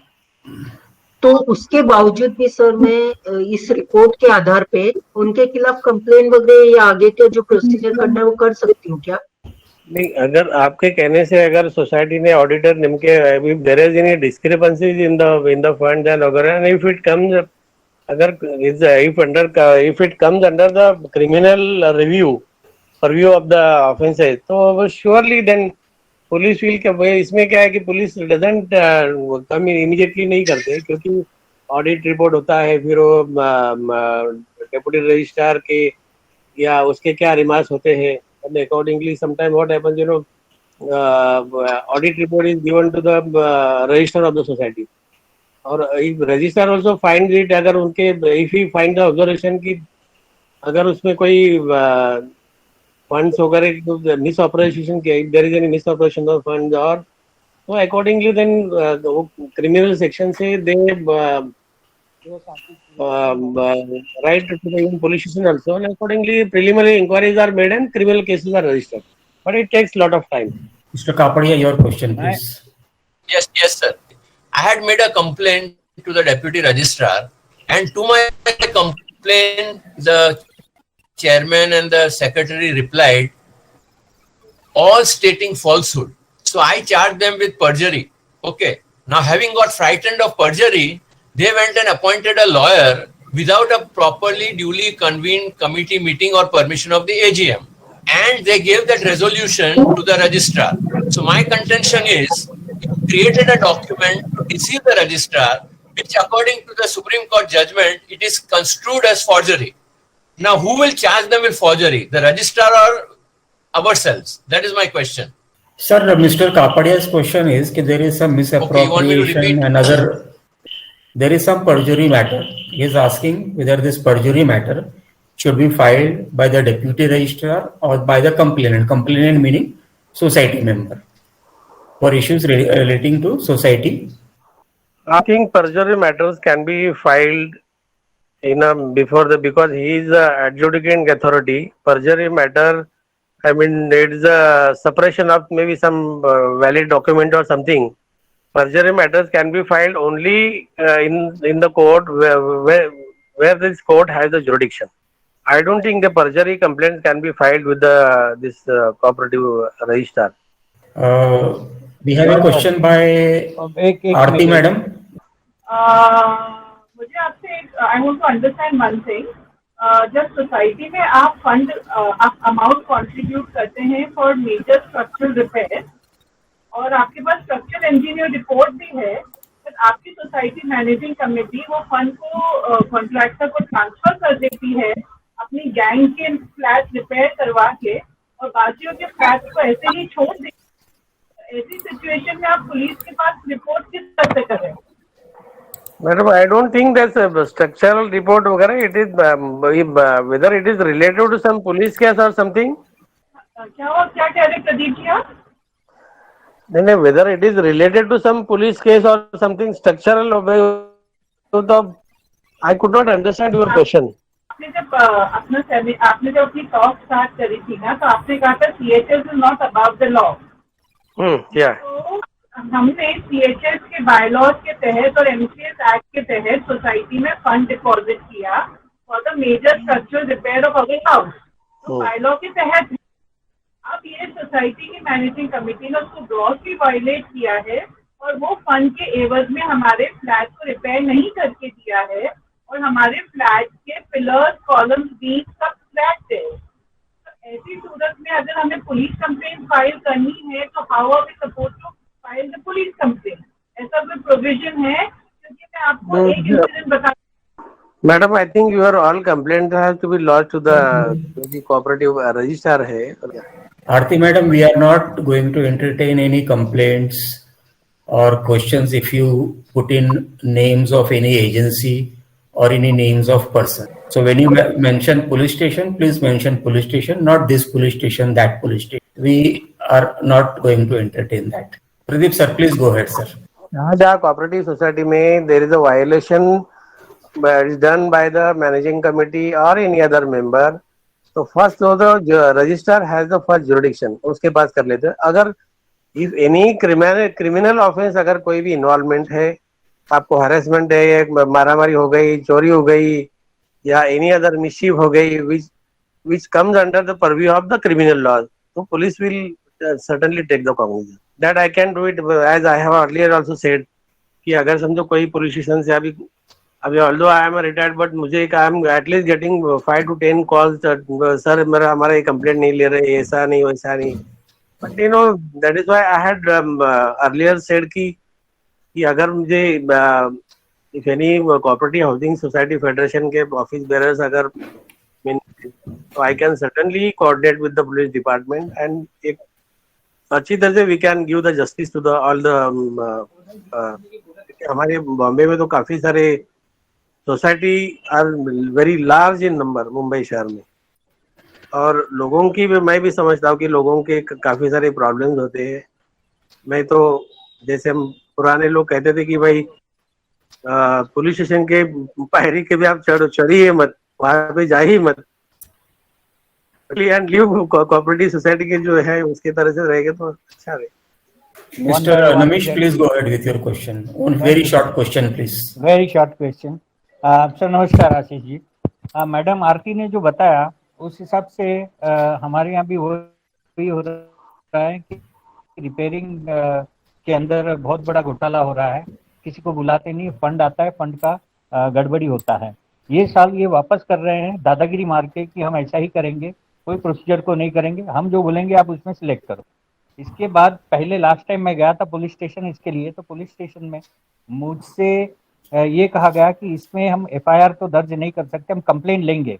तो उसके बावजूद भी सर मैं इस रिपोर्ट के आधार पे उनके खिलाफ कंप्लेन वगैरह या आगे के जो प्रोसीजर करना है वो कर सकती हूँ क्या? नहीं, अगर आपके कहने से अगर सोसाइटी ने ऑडिटर निम के there is any discrepancies in the fund and वगैरह, इफ इट कम्स अगर if it comes under the criminal review of the offences, तो श्योरली देन पुलिस विल. इसमें क्या है कि पुलिस डजंट कम इमीडिएटली नहीं करते, क्योंकि ऑडिट रिपोर्ट होता है, फिर वो डेप्यूटी रजिस्ट्रार के या उसके क्या रिमार्क्स होते हैं, and accordingly sometime what happens, audit report is given to the registrar of the society, और if registrar also finds it, अगर उनके if he finds the observation कि अगर उसमें कोई फंड्स वगैरह मिसऑपरेशन किया, if there is any misappropriation of funds, और तो accordingly then क्रिमिनल सेक्शन से they right to the police station also, and accordingly preliminary inquiries are made and criminal cases are registered, but it takes lot of time. Mr. Kapadia, your question, please. Yes, sir. I had made a complaint to the deputy registrar, and to my complaint, the chairman and the secretary replied, all stating falsehood. So I charged them with perjury. Okay. Now, having got frightened of perjury, they went and appointed a lawyer without a properly duly convened committee meeting or permission of the AGM. And they gave that resolution to the registrar. So my contention is, you created a document to deceive the registrar, which according to the Supreme Court judgment, it is construed as forgery. Now, who will charge them with forgery? The registrar or ourselves? That is my question. Sir, Mr. Kapadia's question is that there is some misappropriation and other. There is some perjury matter. He is asking whether this perjury matter should be filed by the deputy registrar or by the complainant. Complainant meaning society member for issues relating to society. I think perjury matters can be filed because he is the adjudicating authority. Perjury matter, I mean, it's a suppression of maybe some valid document or something. Perjury matters can be filed only in the court where this court has the jurisdiction. I don't think the perjury complaint can be filed with this cooperative registrar. We have a question by एक Aarti मिनट। madam. मुझे आपसे I want to understand one thing. जब society में आप fund आप amount contribute करते हैं फॉर मेजर स्ट्रक्चरल रिपेयर और आपके पास स्ट्रक्चरल इंजीनियर रिपोर्ट भी है, तो आपकी सोसाइटी मैनेजिंग कमेटी वो फंड को कॉन्ट्रैक्टर को ट्रांसफर कर देती है अपनी गैंग के फ्लैट रिपेयर करवा के और बाकियों के फ्लैट को ऐसे ही छोड़ देती है। ऐसी सिचुएशन में आप पुलिस के पास रिपोर्ट किस तरह से करें? Madam, I don't think that's a structural report वगैरह. It is whether it is related to some police case or something. क्या कह रहे प्रदीप जी आप? नहीं, whether it is related to some police case or something structural. तो I could not understand your question. आपने जब अपनी टॉक स्टार्ट करी थी ना, तो आपने कहा था CHS is not about the law. क्या? तो हमने CHS के बायलॉज के तहत और MCS एक्ट के तहत सोसाइटी में फंड डिपॉजिट किया for the major structural repair of our house. तो बायलॉ के तहत अब ये सोसाइटी की मैनेजिंग कमेटी ने उसको ग्रॉसली वायलेट किया है और वो फंड के एवज में हमारे फ्लैट को रिपेयर नहीं करके दिया है और हमारे फ्लैट के पिलर्स, कॉलम्स, बीम सब फ्लैट है। तो ऐसी सूरत में अगर हमें पुलिस कंप्लेंट फाइल करनी है तो how are we suppose to file the police complaint? ऐसा कोई प्रोविजन है? क्योंकि मैं आपको एक इंसिडेंट बता। Madam, I think your all complaint has to be lodged to the cooperative registrar है. Aarti madam, we are not going to entertain any complaints or questions if you put in names of any agency or any names of person. So when you mention police station, please mention police station, not this police station, that police station. We are not going to entertain that. Pradeep sir, please go ahead, sir. जहाँ cooperative society में there is a violation is done by the managing committee or any other member, तो first the registrar has the first jurisdiction, उसके पास कर लेते हैं। अगर if any criminal offense अगर कोई भी involvement है, आपको harassment है, मारामारी हो गई, चोरी हो गई या any other mischief हो गई which comes under the purview of the criminal laws, तो police will certainly take the cognizance. That I can do it as I have earlier also said कि अगर समझो कोई पुलिस स्टेशन से अभी although I am retired but मुझे I am at least getting 5 to 10 calls, sir हमारा ये complaint नहीं ले रहे, ऐसा नहीं वैसा नहीं, but you know that is why I had earlier said कि अगर मुझे if any cooperative housing society federation के ऑफिस बेरर्स अगर तो I can certainly coordinate with the police department and एक अच्छी तरह से we can give the justice to the all the हमारे बॉम्बे में तो काफी सारे society are very large in number Mumbai शहर में, और लोगों की भी मैं भी समझता हूँ कि लोगों के काफी सारे प्रॉब्लम्स होते हैं। मैं तो जैसे हम पुराने लोग कहते थे कि भाई पुलिस स्टेशन के पायरी के भी आप चढ़िए मत, वहां पे जा ही मत, एंड लिव कोऑपरेटिव सोसाइटी के जो है उसके तरह से रहेगा तो अच्छा रहे। Mr. Namish, please go ahead with your question. One very short question, please. Very short question. Sir नमस्कार आशीष जी। मैडम आरती ने जो बताया उस हिसाब से हमारे यहाँ भी हो रहा है कि रिपेयरिंग के अंदर बहुत बड़ा घोटाला हो रहा है, किसी को बुलाते नहीं, फंड आता है, फंड का गड़बड़ी होता है। ये साल ये वापस कर रहे हैं दादागिरी मार के कि हम ऐसा ही करेंगे, कोई प्रोसीजर को नहीं करेंगे, हम जो बोलेंगे आप उसमें सिलेक्ट करो। इसके बाद पहले लास्ट टाइम मैं गया था पुलिस स्टेशन इसके लिए, तो पुलिस स्टेशन में मुझसे ये कहा गया कि इसमें हम FIR तो दर्ज नहीं कर सकते, हम कंप्लेंट लेंगे।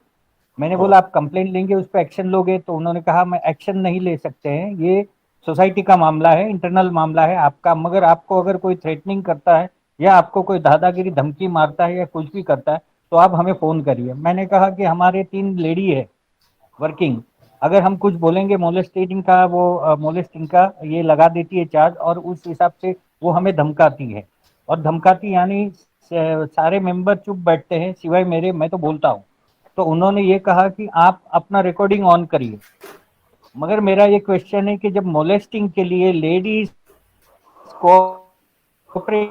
मैंने बोला आप कंप्लेंट लेंगे उस पर एक्शन लोगे? तो उन्होंने कहा मैं एक्शन नहीं ले सकते हैं, ये सोसाइटी का मामला है, इंटरनल मामला है आपका, मगर आपको अगर कोई थ्रेटनिंग करता है या आपको कोई दादागिरी धमकी मारता है या कुछ भी करता है तो आप हमें फोन करिए। मैंने कहा कि हमारे 3 लेडी है वर्किंग, अगर हम कुछ बोलेंगे मोलेस्टिंग का, वो मोलेस्टिंग का ये लगा देती है चार्ज और उस हिसाब से वो हमें धमकाती है, और धमकाती यानी सारे मेंबर चुप बैठते हैं सिवाय मेरे, मैं तो बोलता हूँ। तो उन्होंने ये कहा कि आप अपना रिकॉर्डिंग ऑन करिए। मगर मेरा ये क्वेश्चन है कि जब मोलेस्टिंग के लिए लेडीज कोऑपरेटिंग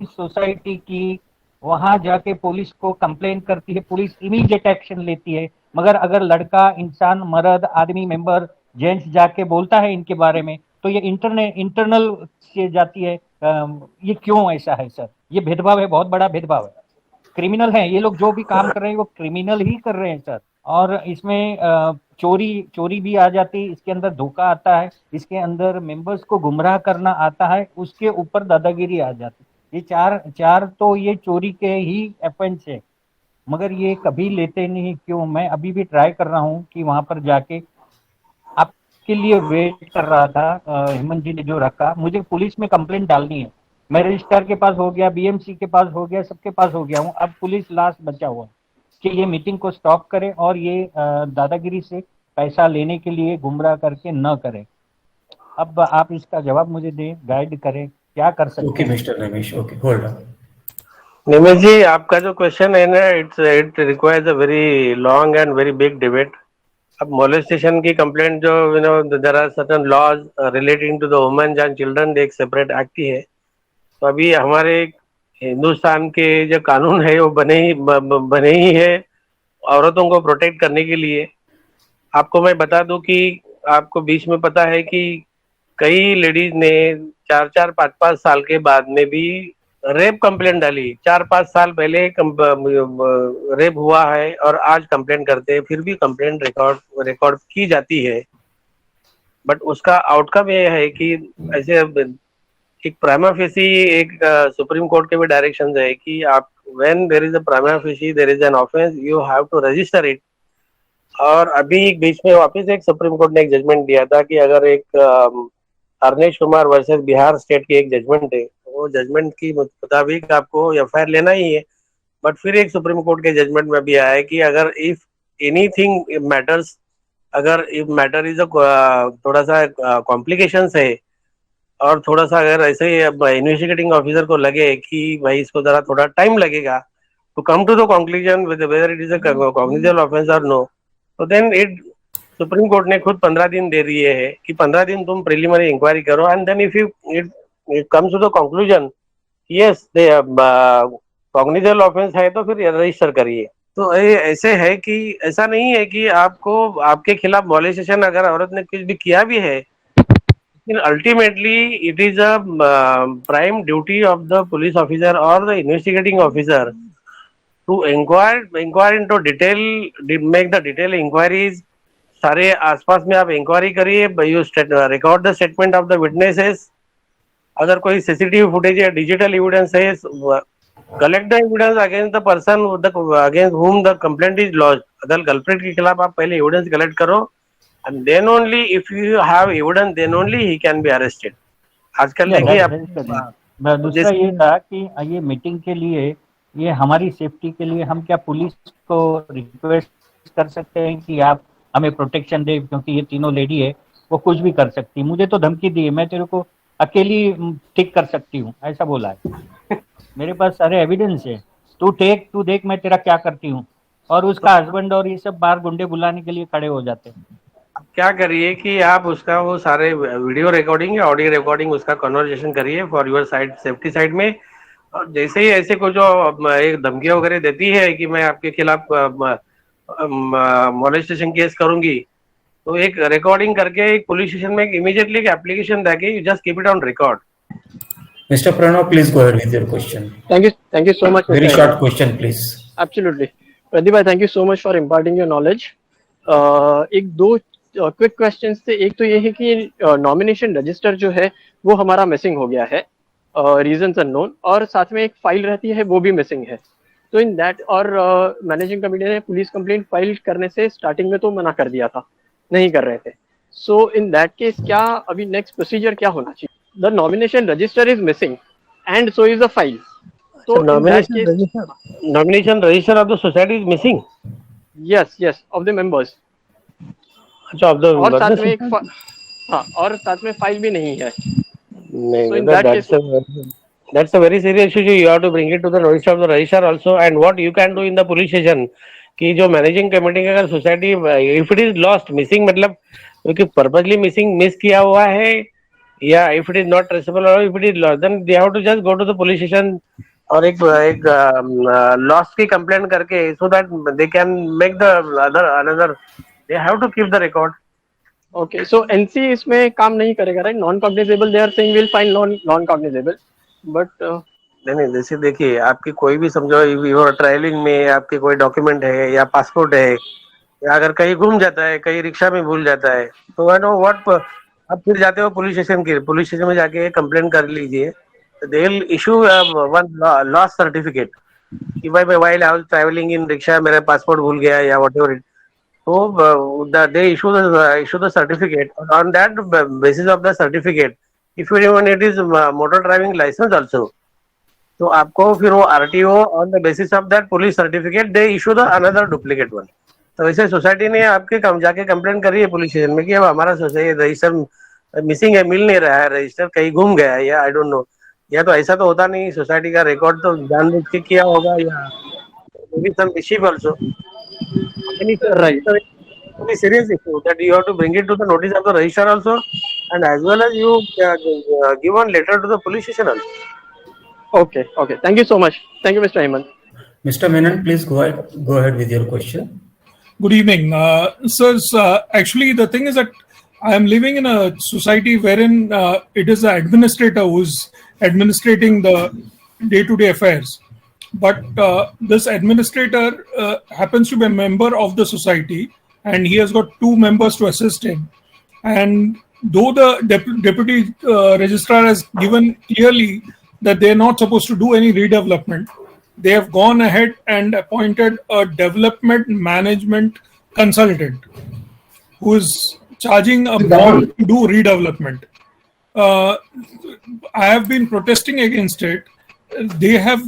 सोसाइटी की वहां जाके पुलिस को कंप्लेन करती है, पुलिस इमीडिएट एक्शन लेती है। मगर अगर लड़का, इंसान, मर्द, आदमी, मेंबर, जेंट्स जाके बोलता है इनके बारे में, तो ये इंटरनल से जाती है। ये क्यों ऐसा है सर? ये भेदभाव है, बहुत बड़ा भेदभाव है, क्रिमिनल है ये लोग। जो भी काम कर रहे हैं वो क्रिमिनल ही कर रहे हैं सर। और इसमें चोरी भी आ जाती है, इसके अंदर धोखा आता है, इसके अंदर मेंबर्स को गुमराह करना आता है, उसके ऊपर दादागिरी आ जाती है। ये चार तो ये चोरी के ही ऑफेंस है, मगर ये कभी लेते नहीं। क्यों? मैं अभी भी ट्राई कर रहा हूँ कि वहां पर जाके, आपके लिए वेट कर रहा था। हेमंत जी ने जो रखा, मुझे पुलिस में कंप्लेंट डालनी है। मैं रजिस्ट्रार के पास हो गया, बीएमसी के पास हो गया, सबके पास हो गया हूँ। अब पुलिस लास्ट बचा हुआ है कि ये मीटिंग को स्टॉप करे और ये दादागिरी से पैसा लेने के लिए गुमराह करके न करे। अब आप इसका जवाब मुझे दें, गाइड करें, क्या कर सकते ओके हैं? Mister Ramesh, okay hold on. Nimesh ji, आपका जो क्वेश्चन है ना, it requires a very long and very big debate. अब मोलेस्टेशन की कंप्लेंट जो there are certain laws relating to the women and children, एक सेपरेट एक्ट ही है। तो अभी हमारे हिंदुस्तान के जो कानून है वो बने ही है औरतों को प्रोटेक्ट करने के लिए। आपको मैं बता दूं कि आपको बीच में पता है कि कई लेडीज ने 4-4, 5-5 साल के बाद में भी रेप कंप्लेंट डाली। 4-5 साल पहले रेप हुआ है और आज कंप्लेंट करते हैं, फिर भी कंप्लेंट रिकॉर्ड की जाती है। बट उसका आउटकम ये है कि ऐसे एक प्राइमा फेसी, एक सुप्रीम कोर्ट के भी डायरेक्शन है कि आप when there is a prima facie there is an offence, you have to register it. और अभी बीच में वापस एक सुप्रीम कोर्ट ने एक जजमेंट दिया था कि अगर एक अरनेश कुमार वर्सेस बिहार स्टेट की एक जजमेंट है, वो जजमेंट की मुताबिक आपको एफआईआर लेना ही है। बट फिर एक सुप्रीम कोर्ट के जजमेंट में भी आया है कि अगर इफ एनीथिंग मैटर्स, अगर इफ मैटर इज थोड़ा सा कॉम्प्लिकेशंस है और थोड़ा सा अगर ऐसे इन्वेस्टिगेटिंग ऑफिसर को लगे कि भाई इसको जरा थोड़ा टाइम लगेगा to come to the conclusion whether it is a cognizable offence और नो, तो देन इट सुप्रीम कोर्ट ने खुद 15 दिन दे दिए है कि 15 दिन तुम प्रिलिमिनरी इंक्वायरी करो and then if you it comes to the conclusion yes they cognizable offence है तो फिर रजिस्टर करिए। तो ऐसे है कि ऐसा नहीं है कि आपको आपके खिलाफ मॉलेस्टेशन अगर औरत ने कुछ भी किया भी है, ultimately it is a prime duty of the police officer or the investigating officer to inquire into detail, make the detail inquiries। सारे आसपास में आप इंक्वायरी करिए, you record the statement of the witnesses. अगर कोई सीसीटीवी फुटेज या digital evidence है, collect the evidence against the person against whom the complaint is launched. अगर कल्प्रिट के खिलाफ आप पहले एविडेंस कलेक्ट करो and then only if you have evidence then only he can be arrested। आजकल देखिए आप दूसरा ये था कि ये मीटिंग के लिए, ये हमारी सेफ्टी के लिए, हम क्या पुलिस को रिक्वेस्ट कर सकते हैं कि आप हमें प्रोटेक्शन दे, क्योंकि ये तीनों लेडी है, वो कुछ भी कर सकती। मुझे तो धमकी दी है, मैं तेरे को अकेली ठीक कर सकती हूँ, ऐसा बोला है। मेरे पास सारे एविडेंस है, तू देख मैं तेरा क्या करती हूँ। और उसका हस्बैंड और ये सब बाहर गुंडे बुलाने के लिए खड़े हो जाते हैं। क्या करिए कि आप उसका वो सारे वीडियो रिकॉर्डिंग या ऑडियो रिकॉर्डिंग उसका कन्वर्सेशन करिए for your side, safety side में। और जैसे ही ऐसे को जो एक धमकी वगैरह देती है कि मैं आपके खिलाफ मॉलेस्टेशन केस करूंगी, तो एक रिकॉर्डिंग करके एक पुलिस स्टेशन में इमीडिएटली एक एप्लीकेशन देके you just keep it on record. Mr. Pranav, please go ahead with your question. Thank you so much. Very short question, please. Absolutely. Pradeep bhai, thank you so much for imparting your knowledge. एक दो quick questions थे। एक तो ये है कि nomination register जो है वो हमारा मिसिंग हो गया है, रीजंस अननोन, और साथ में एक फाइल रहती है वो भी मिसिंग है। तो इन दैट, और मैनेजिंग कमेटी ने पुलिस कंप्लेंट फाइल करने से स्टार्टिंग में तो मना कर दिया था, नहीं कर रहे थे। सो इन दैट केस क्या अभी नेक्स्ट प्रोसीजर क्या होना चाहिए? The nomination register is missing and so is the file. तो nomination register of the society is missing. Yes of the members. अच्छा, ऑफ द, और साथ में एक हाँ, और साथ में फाइल भी नहीं है। नहीं, that's a very serious issue. You have to bring it to the notice of the registrar also, and what you can do in the police station कि जो मैनेजिंग कमेटी का अगर society if it is lost, missing मतलब क्योंकि purposely miss किया हुआ है, या if it is not traceable और if it is lost, then they have to just go to the police station और एक लॉस की कंप्लेंट करके, so that they can make the another, they have to keep the record. Okay, so NC इसमें काम नहीं करेगा, right? Non-cognizable, they are saying we'll find non-cognizable, but नहीं, जैसे देखिए, आपकी कोई भी समझो, यू ट्रैवलिंग में आपके कोई डॉक्यूमेंट है या पासपोर्ट है, या अगर कहीं गुम जाता है, कहीं रिक्शा में भूल जाता है, तो आई नो व्हाट, आप फिर जाते हो पुलिस स्टेशन में जाके कंप्लेंट कर लीजिए, they will issue one loss certificate कि भाई while I was travelling in rickshaw, मेरा पासपोर्ट भूल गया या whatever it, so they issue the certificate. On that basis of the certificate, if even it is motor driving license also, तो आपको फिर वो RTO on the basis of that police certificate they issue the another duplicate one. तो वैसे society ने आपके जाके complaint करी है पुलिस स्टेशन में कि अब हमारा रजिस्टर मिसिंग है, मिल नहीं रहा है, रजिस्टर कहीं घूम गया है, या आई डोंट नो, या तो ऐसा तो होता नहीं, सोसाइटी का रिकॉर्ड तो जानबूझ के किया होगा, या some issue also. right. Very serious issue that you have to bring it to the notice of the registrar also, and as well as you give one letter to the police station also. Okay. Thank you so much. Thank you, Mr. Hemant. Mr. Menon, please go ahead with your question. Good evening. Sirs, actually, the thing is that I am living in a society wherein it is the administrator who is administrating the day-to-day affairs. But this administrator happens to be a member of the society, and he has got 2 members to assist him. And though the deputy registrar has given clearly that they are not supposed to do any redevelopment, they have gone ahead and appointed a development management consultant who is charging a bond to do redevelopment. I have been protesting against it.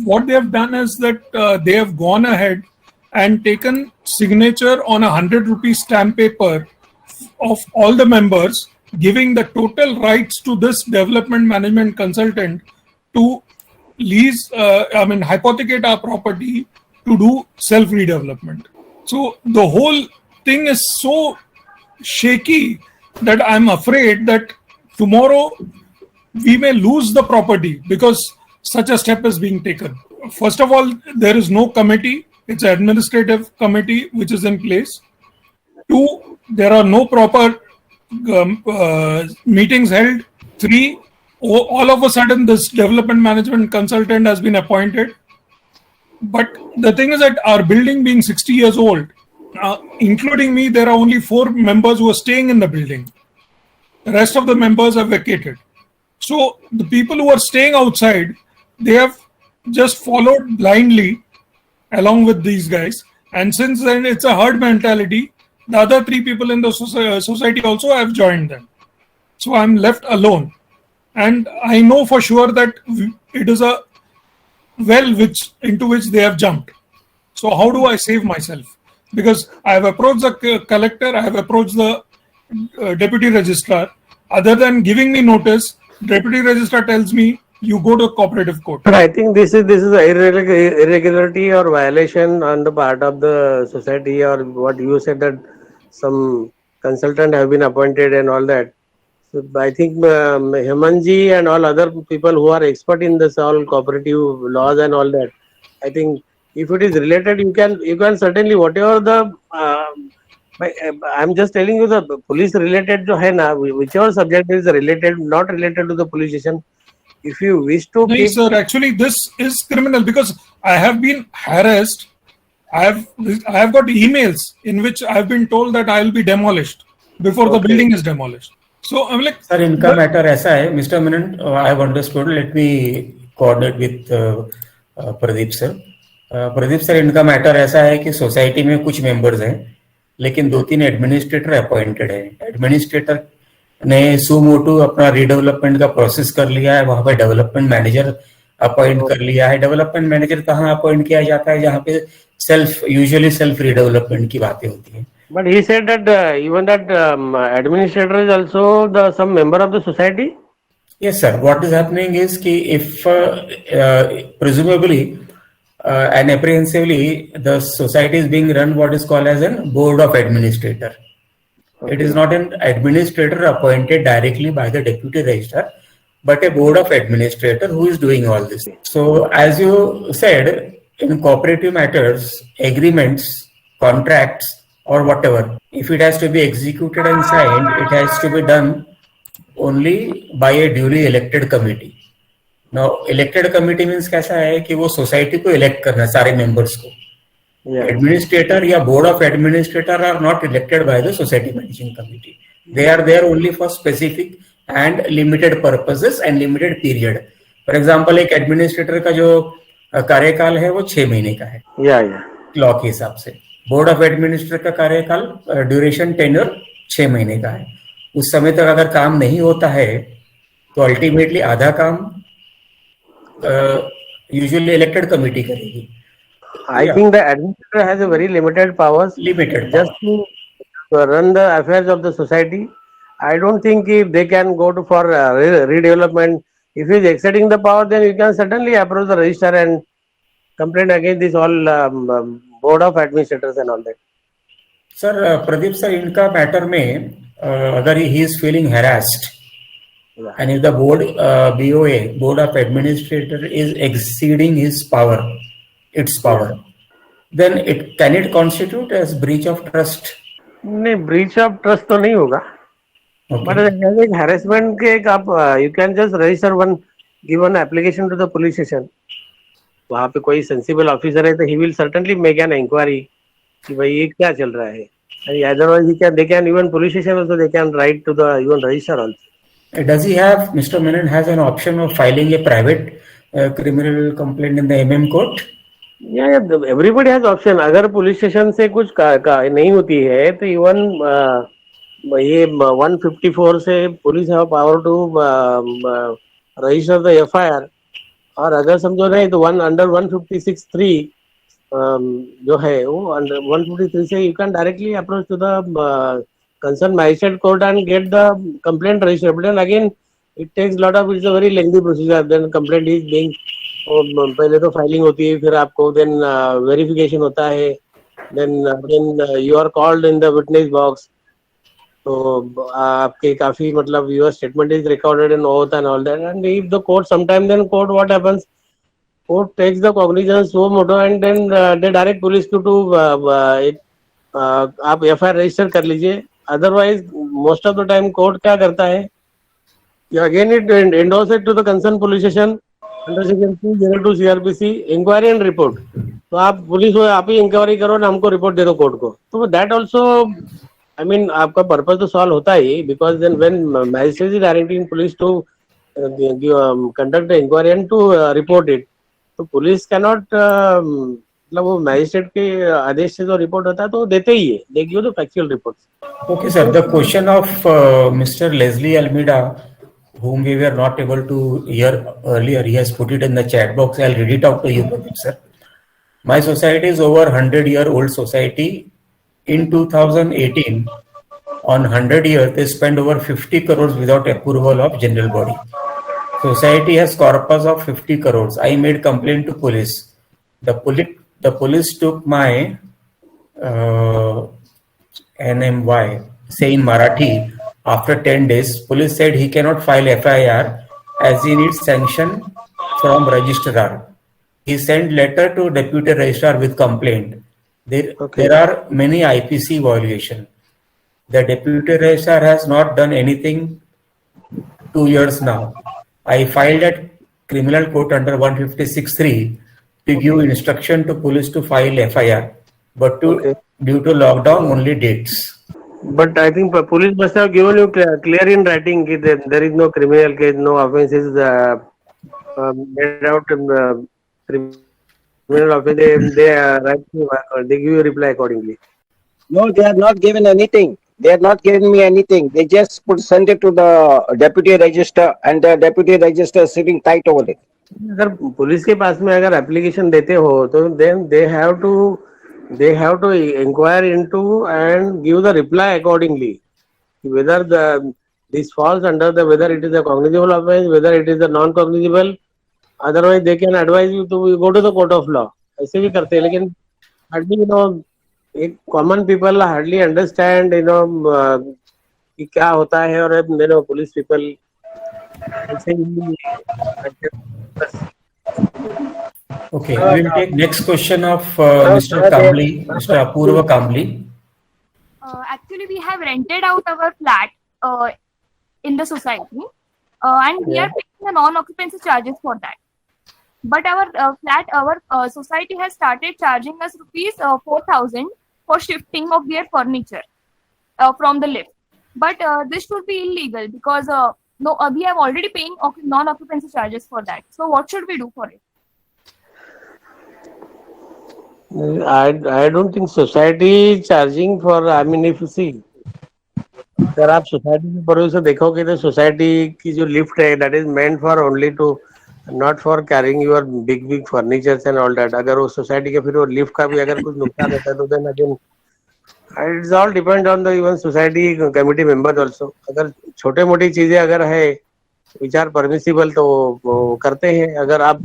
What they have done is that they have gone ahead and taken signature on a 100 rupee stamp paper of all the members, giving the total rights to this development management consultant to lease, hypothecate our property to do self-redevelopment. So the whole thing is so shaky that I'm afraid that tomorrow we may lose the property because such a step is being taken. First of all, there is no committee. It's an administrative committee which is in place. 2, there are no proper meetings held. 3, all of a sudden this development management consultant has been appointed. But the thing is that our building being 60 years old, including me, there are only 4 members who are staying in the building. The rest of the members have vacated. So the people who are staying outside, they have just followed blindly along with these guys. And since then it's a herd mentality, the other 3 people in the society also have joined them. So I'm left alone. And I know for sure that it is a well into which they have jumped. So how do I save myself? Because I have approached the collector, I have approached the deputy registrar. Other than giving me notice, deputy registrar tells me, you go to cooperative court. But I think this is a irregularity or violation on the part of the society, or what you said that some consultant have been appointed and all that. So I think Hemanji and all other people who are expert in this all cooperative laws and all that, I think if it is related, you can certainly whatever the I'm just telling you the police related jo hai na, whichever subject is related, not related to the police station. If you wish to no, sir, actually this is criminal because I have been harassed. I have got emails in which I have been told that I will be demolished before the building is demolished. So I'm like, sir, इनका matter ऐसा है, Mr. Menon, I have understood. Let me coordinate with Pradeep sir. Pradeep sir, इनका matter ऐसा है कि society में कुछ members हैं, लेकिन 2-3 एडमिनिस्ट्रेटर अपॉइंटेड है. एडमिनिस्ट्रेटर ने सुमोटो अपना रीडेवलपमेंट का प्रोसेस कर लिया है, वहां पे डेवलपमेंट मैनेजर अपॉइंट कर लिया है. डेवलपमेंट मैनेजर कहाँ अपॉइंट किया जाता है? जहाँ पे यूजुअली सेल्फ रीडेवलपमेंट की बातें होती हैं. But he said that even that administrator is also some member of the society. Yes, sir. What is happening is कि if presumably and apprehensively the society is being run what is called as a board of administrator. Okay. It is not an administrator appointed directly by the deputy registrar, but a board of administrator who is doing all this. So as you said, in cooperative matters, agreements, contracts, or whatever, if it has to be executed and signed, it has to be done only by a duly elected committee. Now, elected committee means कैसा है कि वो society को elect करना सारे members को. Administrator या board of administrator are not elected by the society managing committee. They are there only for specific and limited purposes and limited period. For example, एक administrator का जो कार्यकाल है वो 6 महीने का है. लॉ के हिसाब से. बोर्ड ऑफ एडमिनिस्ट्रेटर का कार्यकाल ड्यूरेशन टेन्योर 6 महीने का है. उस समय तक अगर काम नहीं होता है तो अल्टीमेटली आधा काम यूजुअली इलेक्टेड कमिटी करेगी. I think the administrator has a very limited powers. Just to run the affairs of the society. I don't think if they can go to for redevelopment. If he is exceeding the power, then you can certainly approach the registrar and complain against this all board of administrators and all that. Sir, Pradeep sir, इनका matter में अगर he is feeling harassed and if the board BOA, board of administrator, is exceeding his power, its power, then can it constitute as breach of trust? नहीं, breach of trust तो नहीं होगा. But एक harassment के एक आप you can just register one, give one application to the police station. वहाँ पे कोई sensible officer है तो he will certainly make an inquiry कि भाई ये क्या चल रहा है. Otherwise they can even police station also they can write to the even registrar also. Does he have, Mr. Menon has an option of filing a private criminal complaint in the MM court? Yeah, everybody has option. अगर police station से कुछ नहीं होती है तो even ये 154 से police have power to register the FIR. और अगर समझो नहीं तो अंडर 156(3) जो है वो अंडर 153 से you can directly approach to the concerned magistrate court and get the complaint registered. But then again, it takes lot of, it's a very lengthy procedure. Then complaint is being पहले तो filing होती है, फिर आपको then verification होता है, then you are called in the witness box. तो आपके काफी मतलब your statement is recorded in oath and all that. And if the court sometime then court what happens? Court takes the cognizance so moto and then they direct police to आप FIR register कर लीजिए. Otherwise, most of the time court क्या करता है? Again it endorse it to the concerned police station under section 202 CRPC, inquiry and report. तो आप police हो, आप ही इंक्वायरी करो ना, हमको रिपोर्ट दे दो कोर्ट को. तो that also, I mean, आपका पर्पस तो सॉल्व होता ही, because then when magistrate is directing police to conduct the inquiry and to report it, तो पुलिस cannot मतलब वो मैजिस्ट्रेट के आदेश से जो रिपोर्ट होता है तो देते ही है, they give the factual reports. Okay, sir. The question of Mr. Leslie Almeida, whom we were not able to hear earlier, he has put it in the chat box. I'll read it out to you, sir. My society is over 100-year-old society. In 2018, on 100 years, they spent over 50 crores without approval of general body. Society has corpus of 50 crores. I made complaint to police. The police took my NMY, say in Marathi. After 10 days, police said he cannot file FIR as he needs sanction from registrar. He sent letter to deputy registrar with complaint. There are many IPC violation. The deputy registrar has not done anything 2 years now. I filed at criminal court under 156(3) to give instruction to police to file FIR, but due to lockdown, only dates. But I think police must have given you clear in writing that there is no criminal case, no offences made out in the criminal offence. They give you reply accordingly. No, they are not given anything. They are not giving me anything. They just send it to the deputy register, and the deputy register is sitting tight over it. अगर police के पास में अगर application देते हो तो then they have to inquire into and give the reply accordingly, whether this falls under whether it is a cognizable offence, whether it is a non-cognizable. Otherwise they can advise you to go to the court of law. ऐसे भी करते हैं, लेकिन hardly एक common people hardly understand कि क्या होता है, और पुलिस people ऐसे ही बस। Okay, we will take next question of Mr. Kambli, Mr. Apurva Kambli. Actually, we have rented out our flat in the society, and we are paying the non-occupancy charges for that. But our society has started charging us rupees 4,000 for shifting of their furniture from the lift. But this should be illegal because we have already paying non-occupancy charges for that. So what should we do for it? I don't think society charging for, I mean, if you see, अगर आप society के पड़ोस से देखोगे तो society की जो lift है that is meant for only to not for carrying your big big furnitures and all that. अगर वो सोसाइटी के फिर वो लिफ्ट का भी अगर कुछ नुकसान होता है तो then again it's all depend on the even society committee members also. अगर छोटे मोटी चीजें अगर है विच आर परमिसिबल तो वो करते हैं. अगर आप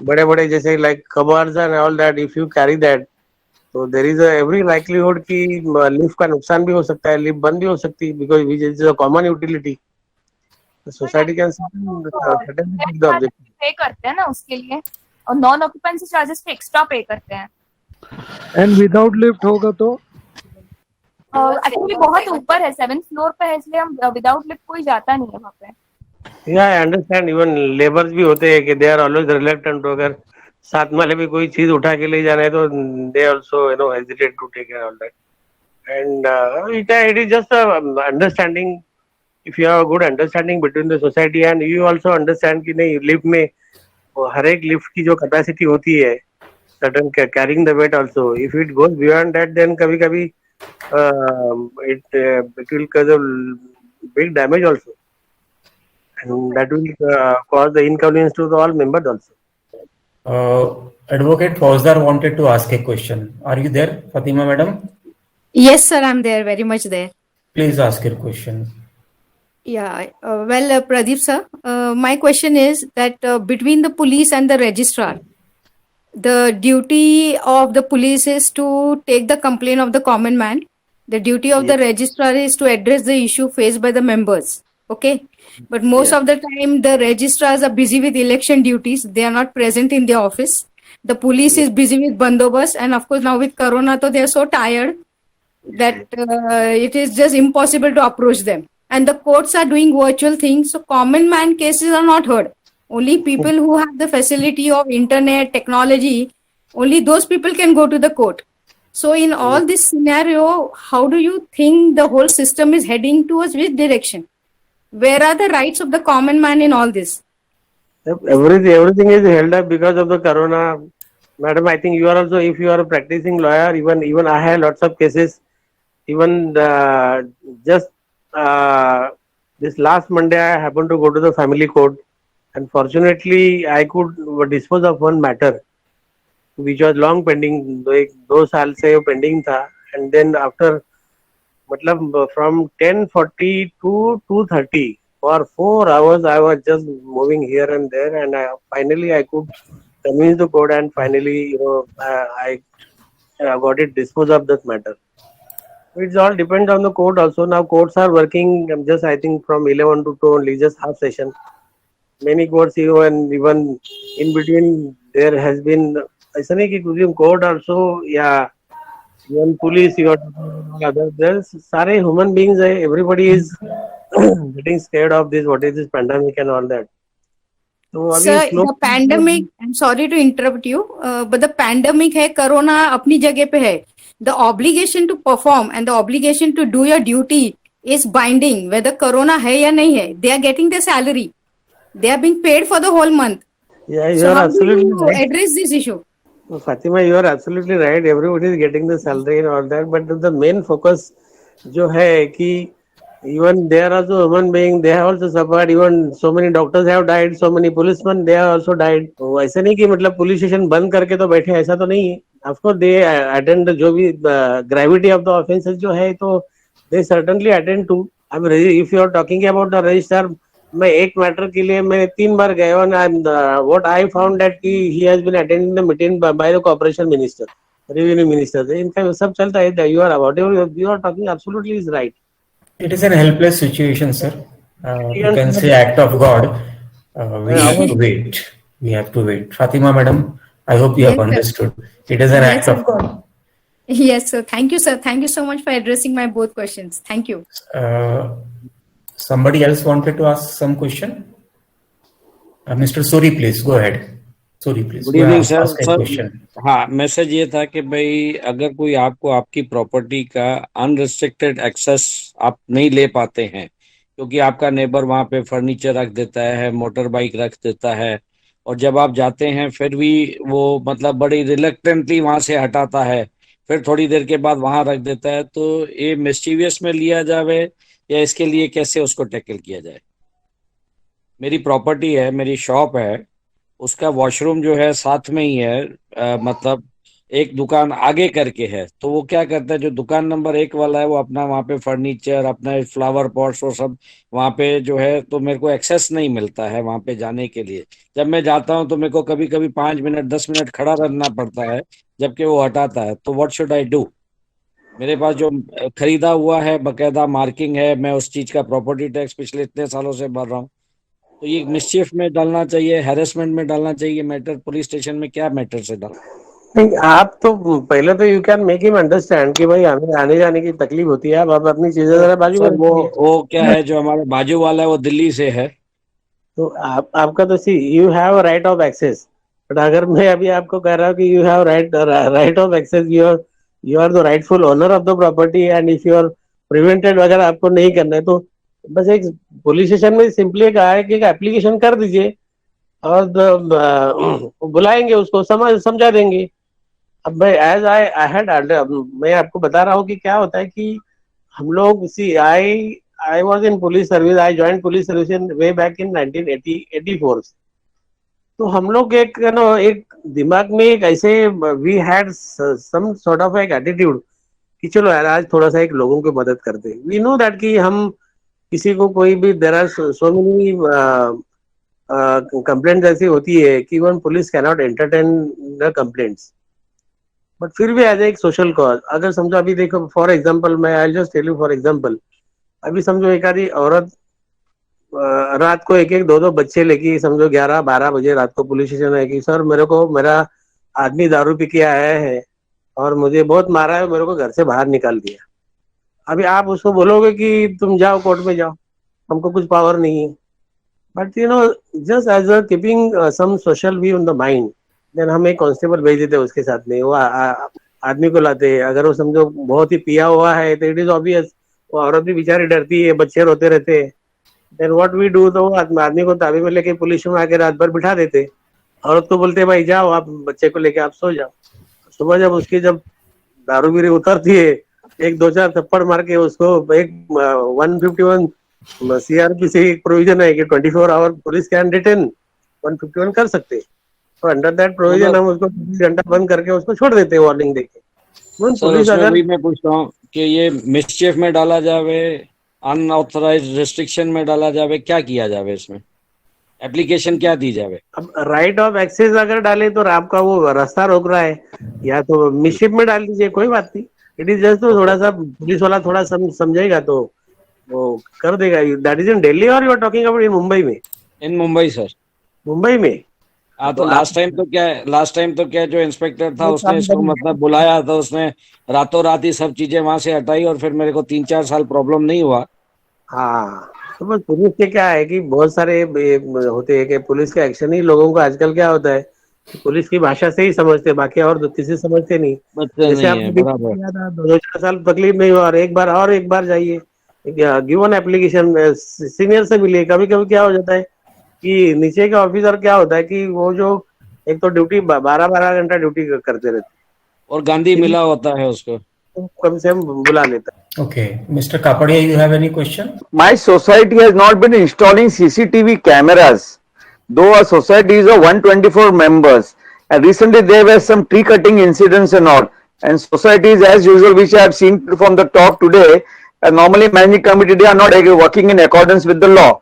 बड़े बड़े जैसे like cupboards and all that if you carry that तो देयर इज एवरी लाइक्लीहुड कि लिफ्ट का नुकसान भी हो सकता है, लिफ्ट बंद भी हो सकती है because which is a common utility. Society can pay करते हैं ना उसके लिए और नॉन ऑक्यूपेंसी चार्जेस पे एक्स्ट्रा पे करते हैं. एंड विदाउट लिफ्ट होगा तो एक्चुअली बहुत ऊपर है, 7th फ्लोर पे है, इसलिए हम विदाउट लिफ्ट कोई जाता नहीं है वहाँ पे. Yeah, I understand. Even labours भी होते हैं कि दे आर ऑलवेज रिलेक्टेंट. अगर साथ वाले भी कोई चीज उठा के ले जाना है तो they also hesitate to take all that. And it is just a understanding. If you have a good understanding between the society and you also understand कि नहीं लिफ्ट में हर एक लिफ्ट की जो कैपेसिटी होती है certain carrying the weight also. If it goes beyond that then कभी कभी it will cause a big damage also. And that will cause the inconvenience to all members also. Advocate Fauzdar wanted to ask a question. Are you there, Fatima madam? Yes, sir, I'm there, very much there. Please ask your question. Yeah, Pradeep sir, my question is that between the police and the registrar, the duty of the police is to take the complaint of the common man. The duty of the registrar is to address the issue faced by the members. Okay, but most of the time the registrars are busy with election duties. They are not present in their office. The police is busy with bandobast, and of course now with corona, so they are so tired that it is just impossible to approach them. And the courts are doing virtual things, so common man cases are not heard. Only people who have the facility of internet technology, only those people can go to the court. So in all this scenario, how do you think the whole system is heading towards which direction? Where are the rights of the common man in all this? Everything is held up because of the corona. Madam, I think you are also, if you are a practicing lawyer, even I have lots of cases. Even just this last Monday, I happened to go to the family court, and fortunately, I could dispose of one matter, which was long pending. 2 साल से pending था, and then after, मतलब from 10:40 to 2:30 for 4 hours, I was just moving here and there, and finally I could convince the court, and finally, I got it disposed of this matter. It's all depends on the court also. Now courts are working just I think from 11 to 2 only, just half session. Many courts even in between there has been ऐसा नहीं कि कुछ court also या even police you are other there's सारे human beings है. Everybody is getting scared of this, what is this pandemic and all that. So Sir, the pandemic, I'm sorry to interrupt you, but the pandemic है, corona अपनी जगह पे है. The obligation to perform and the obligation to do your duty is binding. Whether corona है या नहीं है, they are getting their salary. They are being paid for the whole month. Yeah, you so are how absolutely do you right. address this issue? Fatima, you are absolutely right. Everybody is getting the salary and all that, but the main focus जो है कि even there are also human beings, they have also suffered. Even so many doctors have died, so many policemen they have also died. तो ऐसा नहीं कि मतलब police station बंद करके तो बैठे, ऐसा तो नहीं है. Of course they attend जो भी gravity of the offenses जो है तो they certainly attend to. I mean, if you are talking about the registrar, मैं एक मैटर के लिए मैं 3 बार गया and what I found that he has been attending the meeting by the corporation minister, revenue minister. इनका सब चलता है. You are talking absolutely is right. It is an helpless situation, sir. you can say act of God. We have to wait. We have to wait. Fatima madam, I hope you have Yes, sir. understood. It is an Yes, act of sir. God. Yes, sir. Thank you, sir. Thank you so much for addressing my both questions. Thank you. Somebody else wanted to ask some question? Mr. Suri, please go ahead. Suri, please. Good evening sir. Ask a sir question. हाँ, message ये था कि भाई अगर कोई आपको आपकी property का अनरिस्ट्रिक्टेड एक्सेस आप नहीं ले पाते हैं क्योंकि आपका नेबर वहां पे फर्नीचर रख देता है, मोटर बाइक रख देता है, और जब आप जाते हैं फिर भी वो मतलब बड़ी रिलक्टेंटली वहां से हटाता है, फिर थोड़ी देर के बाद वहां रख देता है, तो ये मिस्चीवियस में लिया जावे या इसके लिए कैसे उसको टैकल किया जाए? मेरी प्रॉपर्टी है, मेरी शॉप है, उसका वॉशरूम जो है साथ में ही है, मतलब एक दुकान आगे करके है, तो वो क्या करता है, जो दुकान नंबर 1 वाला है वो अपना वहाँ पे फर्नीचर, अपना फ्लावर पॉट्स वो सब वहाँ पे जो है, तो मेरे को एक्सेस नहीं मिलता है वहाँ पे जाने के लिए। जब मैं जाता हूँ तो मेरे को कभी कभी 5 मिनट 10 मिनट खड़ा रहना पड़ता है जबकि वो हटाता है, तो व्हाट शुड आई डू? मेरे पास जो खरीदा हुआ है बकायदा मार्किंग है, मैं उस चीज का प्रॉपर्टी टैक्स पिछले इतने सालों से भर रहा हूँ, तो ये मिसचिफ में डालना चाहिए, हैरेसमेंट में डालना चाहिए मैटर, पुलिस स्टेशन में क्या मैटर से डाल? नहीं, आप तो पहले तो you can make him understand कि भाई हमें आने जाने की तकलीफ होती है, आप अपनी चीजें जरा बाजू में सर वो क्या है, जो हमारे बाजू वाला है वो दिल्ली से है, तो आपका तो see you have right of access, but अगर मैं अभी आपको कह रहा हूँ कि you have right of access, you are the rightful owner of the property, and if you are prevented अगर आपको नहीं करना है तो बस एक पुलिस स्टेशन में सिंपली कहा है कि एक एप्लीकेशन कर दीजिए और बुलाएंगे उसको, समझा देंगे। अब मैं एज आई हैड मैं आपको बता रहा हूँ कि क्या होता है कि हम लोग see I was in police service, I joined police service in way back in 1984। तो हम लोग एक दिमाग में एक ऐसे we had some sort of एक एटीट्यूड कि चलो यार आज थोड़ा सा एक लोगों की मदद करते। वी नो दैट कि हम किसी को कोई भी there are so many complaint ऐसी होती है कि one police can not entertain the complaints, but फिर भी एज एक सोशल कॉज, अगर समझो अभी देखो फॉर एग्जांपल, मैं I just tell you for example, अभी समझो एक आधी औरत रात को एक एक दो दो बच्चे लेके समझो 11-12 बजे रात को पुलिस स्टेशन है कि सर मेरे को मेरा आदमी दारू पी के आया है और मुझे बहुत मारा है, मेरे को घर से बाहर निकाल दिया। अभी आप उसको बोलोगे कि तुम जाओ कोर्ट में जाओ, हमको कुछ पावर नहीं है, but you know just as a keeping some social view in the mind, then हम एक कांस्टेबल भेज देते उसके साथ में, वो आदमी को लाते। अगर वो समझो बहुत ही पिया हुआ है तो इट इज ऑब्वियस वो औरत भी बेचारी डरती है, बच्चे रोते रहते हैं, देन व्हाट वी डू, तो आदमी को ताबे में लेके पुलिस में आके रात भर बिठा देते, औरत को बोलते भाई जाओ आप बच्चे को लेके आप सो जाओ। सुबह जब उसकी जब दारू बीरी उतरती है, एक 2-4 थप्पड़ मार के उसको एक 151 CRPC एक प्रोविजन है कि 24 आवर पुलिस कैन डिटेन, 151 कर सकते, तो अंडर दैट प्रोविजन हम उसको 24 घंटा बंद करके उसको छोड़ देते हैं वार्निंग देके। पुलिस अगर मैं पूछता हूँ कि ये मिसचिफ में डाला जावे, अनऑथराइज्ड रिस्ट्रिक्शन में डाला जावे, क्या किया जावे, इसमें एप्लीकेशन क्या दी जावे? अब राइट ऑफ एक्सेस अगर डाले तो आपका वो रास्ता रोक रहा है, या तो मिसचिफ में डाल दीजिए, कोई बात नहीं, इट इज जस्ट, तो थोड़ा सा पुलिस वाला थोड़ा समझेगा तो वो कर देगा। दैट इज इन दिल्ली और you are talking about in Mumbai में? In Mumbai sir. मुंबई में? हाँ, तो लास्ट टाइम तो क्या जो इंस्पेक्टर था उसने इसको मतलब बुलाया था, उसने रातों रात ही सब चीजें वहां से हटाई और फिर मेरे को 3-4 साल प्रॉब्लम नहीं हुआ। हाँ, तो बस पुलिस के क्या है कि बहुत सारे होते हैं कि पुलिस के एक्शन ही लोगों को आजकल क्या होता है, पुलिस की भाषा से ही समझते, बाकी और किसी समझते नहीं। जैसे आप 2-4 साल तकलीफ नहीं हुआ और एक बार जाइए, गिवन एप्लीकेशन सीनियर से मिलिए। कभी कभी क्या हो जाता है कि नीचे का ऑफिसर क्या होता है कि वो जो एक तो ड्यूटी 12-12 घंटा ड्यूटी करते रहते और गांधी मिला होता है उसको, कम से कम बुला लेता है। Okay, Mr. Kapadia, you have any question? My society has not been installing CCTV cameras, though our society is of 124 members, and recently there were some tree cutting incidents and all, and societies as usual, which I have seen from the top today, normally managing committee they are not working in accordance with the law.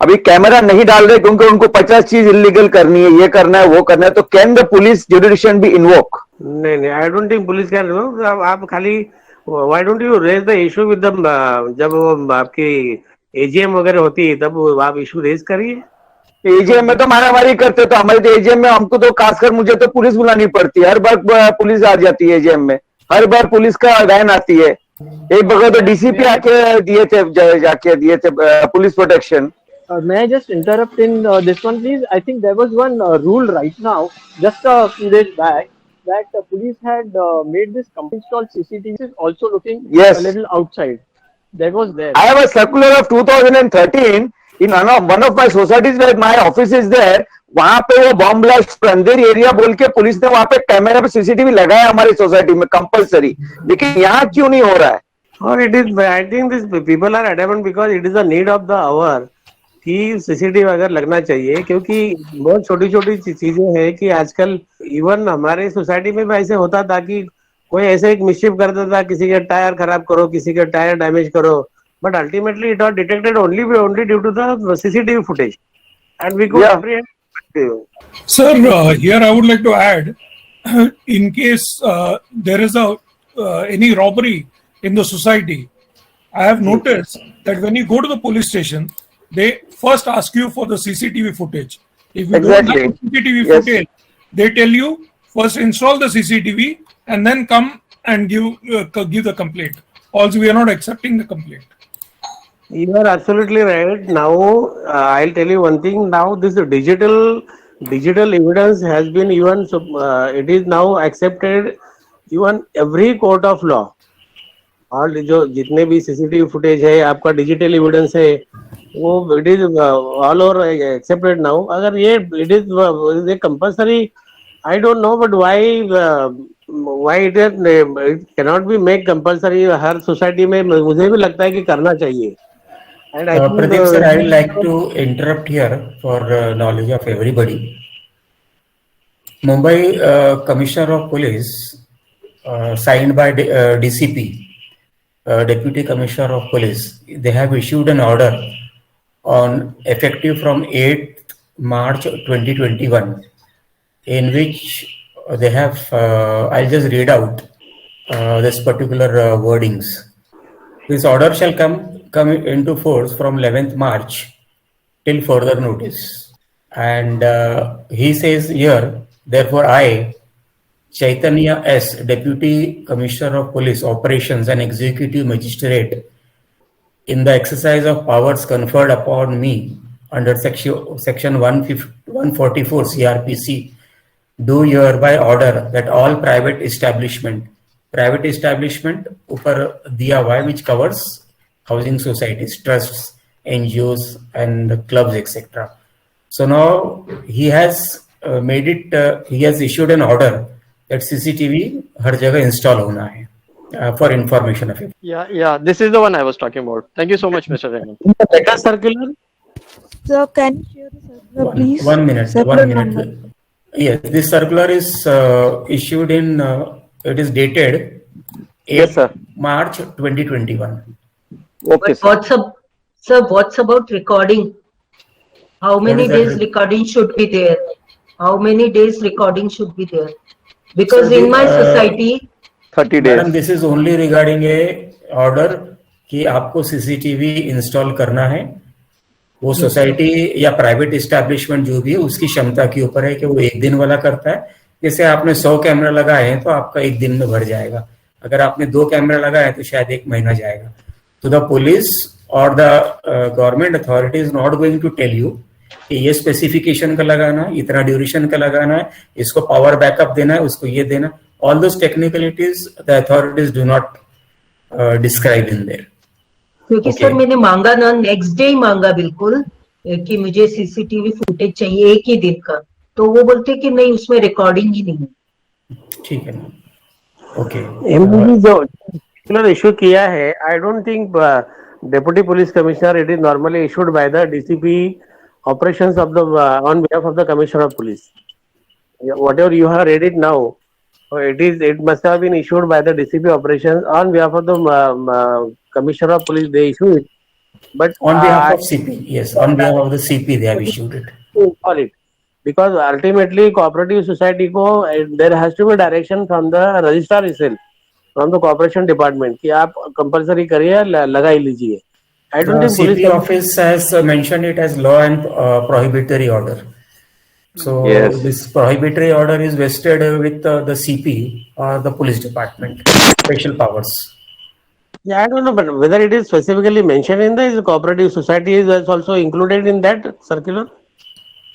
अभी camera नहीं डाल रहे क्योंकि उनको 50 चीज illegal करनी है, ये करना है, वो करना है, तो can the police jurisdiction be invoke? नहीं, I don't think police can. आप खाली why don't you raise the issue with the, जब वो आपकी एजीएम वगैरह होती है तब आप इशू रेज करिए। एजीएम में तो मारामारी करते, तो हमारे तो एजीएम में हमको तो खासकर मुझे तो पुलिस बुलानी पड़ती है, हर बार पुलिस आ जाती है एजीएम में, हर बार पुलिस का वैन आती है। एक बगल तो डीसीपी आके दिए थे, जाके दिए थे police protection. May I just interrupt in this one, please? I think there was one rule right now, just a few days back, that the police had made this installed CCTV also looking Yes. a little outside. That was there. I have a circular of 2013 in one of my societies where my office is there. वहां पे वो bomb blast अंधेरी area बोल के police ने वहां पे camera पे CCTV लगाया हमारी सोसाइटी में कंपलसरी, लेकिन यहाँ क्यों नहीं हो रहा है? और it is, I think this people are adamant because it is the need of the hour कि सीसीटीवी अगर लगना चाहिए, क्योंकि बहुत छोटी छोटी चीजें हैं कि आजकल इवन हमारे सोसाइटी में भी ऐसे होता था कि कोई ऐसे एक मिसचिफ करता था, किसी के टायर खराब करो, किसी के टायर डैमेज करो, but ultimately it was detected only due to the CCTV footage and we could apprehend. Sir, here I would like to add, in case there is any robbery in the society, I have noticed that when you go to the police station, they first ask you for the CCTV footage. If you don't have CCTV footage, they tell you first install the CCTV and then come and give the complaint. Also, we are not accepting the complaint. You are absolutely right. Now, I'll tell you one thing. Now, this digital evidence has been even, it is now accepted even every court of law. और जो जितने भी CCTV footage है आपका digital evidence है, वो it is all over accepted now. अगर ये it is compulsory, I don't no but why it can not be make compulsory her society में। मुझे भी लगता है कि करना चाहिए। Pradeep sir, I would like to interrupt here for knowledge of everybody. Mumbai Commissioner of Police, signed by DCP, Deputy Commissioner of Police, they have issued an order on effective from 8th March 2021, in which they have, I'll just read out this particular wordings. This order shall come into force from 11th March till further notice. And he says here, therefore I, Chaitanya S, Deputy Commissioner of Police Operations and Executive Magistrate, in the exercise of powers conferred upon me under section 144 CRPC, do hereby order that all private establishment ऊपर दिया हुआ है, which covers housing societies, trusts, NGOs and clubs, etc. So now he has issued an order that CCTV हर जगह install होना है for information of it. Yeah, this is the one I was talking about. Thank you so much, Mr. Raymond. Letter circular. Sir, can you share the circular, please? One minute. Yes, this circular is issued in. It is dated 8th March 2021. Okay, but what's about recording? How many days recording should be there? How many days recording should be there? Because in my society, 30 days. Madam, this is only regarding a order कि आपको CCTV install करना है। वो society या private establishment जो भी है उसकी क्षमता के ऊपर है कि वो एक दिन वाला करता है। जैसे आपने 100 कैमरा लगाए हैं तो आपका एक दिन में भर जाएगा, अगर आपने 2 कैमरा लगाए तो शायद 1 महीना जाएगा। तो द पुलिस और the government authority is not going to tell you कि ये स्पेसिफिकेशन का लगाना है, इतना ड्यूरेशन का लगाना है, इसको पावर बैकअप देना है, उसको ये देना। All those technicalities the authorities do not describe in their. क्योंकि सर मैंने मांगा ना, नेक्स्ट डे ही मांगा बिल्कुल कि मुझे सीसीटीवी फुटेज चाहिए एक ही दिन का, तो वो बोलते कि नहीं उसमें रिकॉर्डिंग ही नहीं है। ठीक है, ओके। जो इशू किया है, आई don't think deputy police commissioner, it is normally issued by the DCP operations of the on behalf of the commissioner of police. Whatever you have read it now, it must have been issued by the DCP operations on behalf of the commissioner of police. They issue it, but on behalf of CP, yes, on behalf of the CP they have issued it. Call it, because ultimately cooperative society को there has to be direction from the registrar itself, from the corporation department कि आप compulsory करिए, लगा ही लीजिए। I don't The think police CP office has mentioned it as law and prohibitory order. So Yes. this prohibitory order is vested with the CP or the police department, special powers. Yeah, I don't know, but whether it is specifically mentioned in the cooperative society is also included in that circular.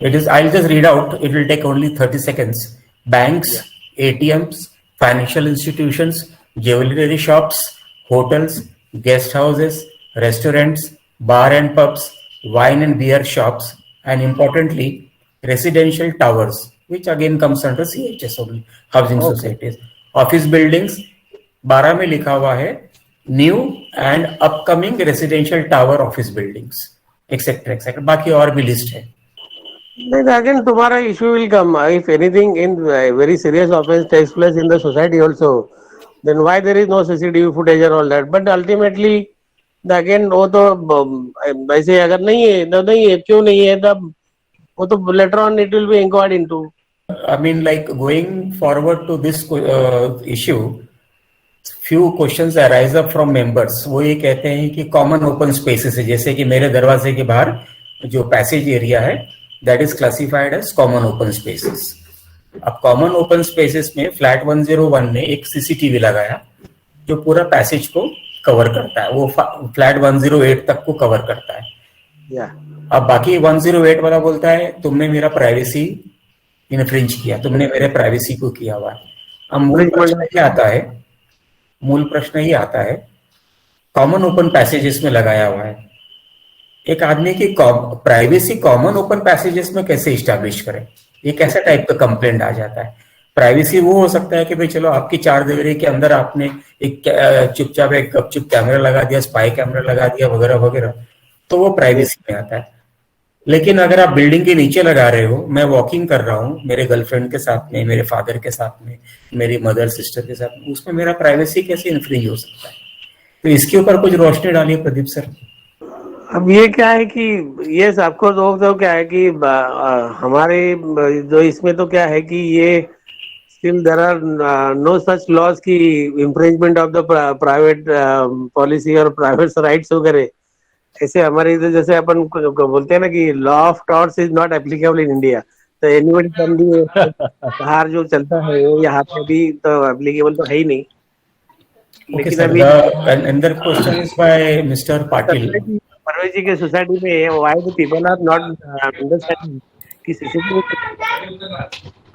It is, I'll just read out, it will take only 30 seconds. Banks, ATMs, financial institutions, jewelry shops, hotels, guest houses, restaurants, bar and pubs, wine and beer shops, and importantly, residential towers, which again comes under CHS only, housing societies. Office buildings, 12 में लिखा हुआ है, new and upcoming residential tower office buildings, etc. etc. बाकी और भी list है. Then again, tomorrow issue will come. If anything in very serious offense takes place in the society also, then why there is no CCTV footage and all that? But ultimately, again, वो तो वैसे अगर नहीं है तो नहीं है, क्यों नहीं है तब वो तो later on it will be inquired into. I mean, like going forward to this issue, few questions arise up from members. वो ये कहते हैं कि common open spaces है, जैसे कि मेरे दरवाजे के बाहर जो passage area है, that is classified as common open spaces. अब common open spaces में फ्लैट 101 ने एक CCTV लगाया जो पूरा पैसेज को कवर करता है, वो फ्लैट 108 तक को कवर करता है. Yeah. अब बाकी 108 वाला बोलता है तुमने मेरा प्राइवेसी इन्फ्रिंज किया, तुमने मेरे प्राइवेसी को किया हुआ है. अब मूल प्रश्न ये आता है कॉमन ओपन पैसेजेस में लगाया हुआ है, एक आदमी की प्राइवेसी कॉमन ओपन पैसेजेस में कैसे इस्टेब्लिश करें? ये कैसा टाइप का कंप्लेंट आ जाता है? प्राइवेसी वो हो सकता है कि भाई चलो आपकी 4 दीवारी के अंदर आपने एक चुपचाप एक गपचुप कैमरा लगा दिया, स्पाई कैमरा लगा दिया वगैरह वगैरह, तो वो प्राइवेसी में आता है. लेकिन अगर आप बिल्डिंग के नीचे लगा रहे हो, मैं वॉकिंग कर रहा हूँ मेरे गर्लफ्रेंड के साथ में, मेरे फादर के साथ में, मेरी मदर सिस्टर के साथ में, उसमें मेरा प्राइवेसी कैसे इन्फ्रिंज हो सकता है? तो इसके ऊपर कुछ रोशनी डालिए प्रदीप सर. अब ये क्या है कि ये आपको तो क्या है कि हमारे जो इसमें तो क्या है कि ये still there are no such laws की infringement of the private policy और प्राइवेट राइट्स वगैरह. ऐसे हमारे इधर जैसे अपन बोलते हैं ना कि law of torts is not applicable in India, तो एनीबडी कैन बी, बाहर जो चलता है वो यहाँ पे भी तो एप्लीकेबल तो है ही नहीं. Okay, sir. Another question is by Mr. Patil. Parvez जी के सोसाइटी में why the people are not understanding कि CCTV.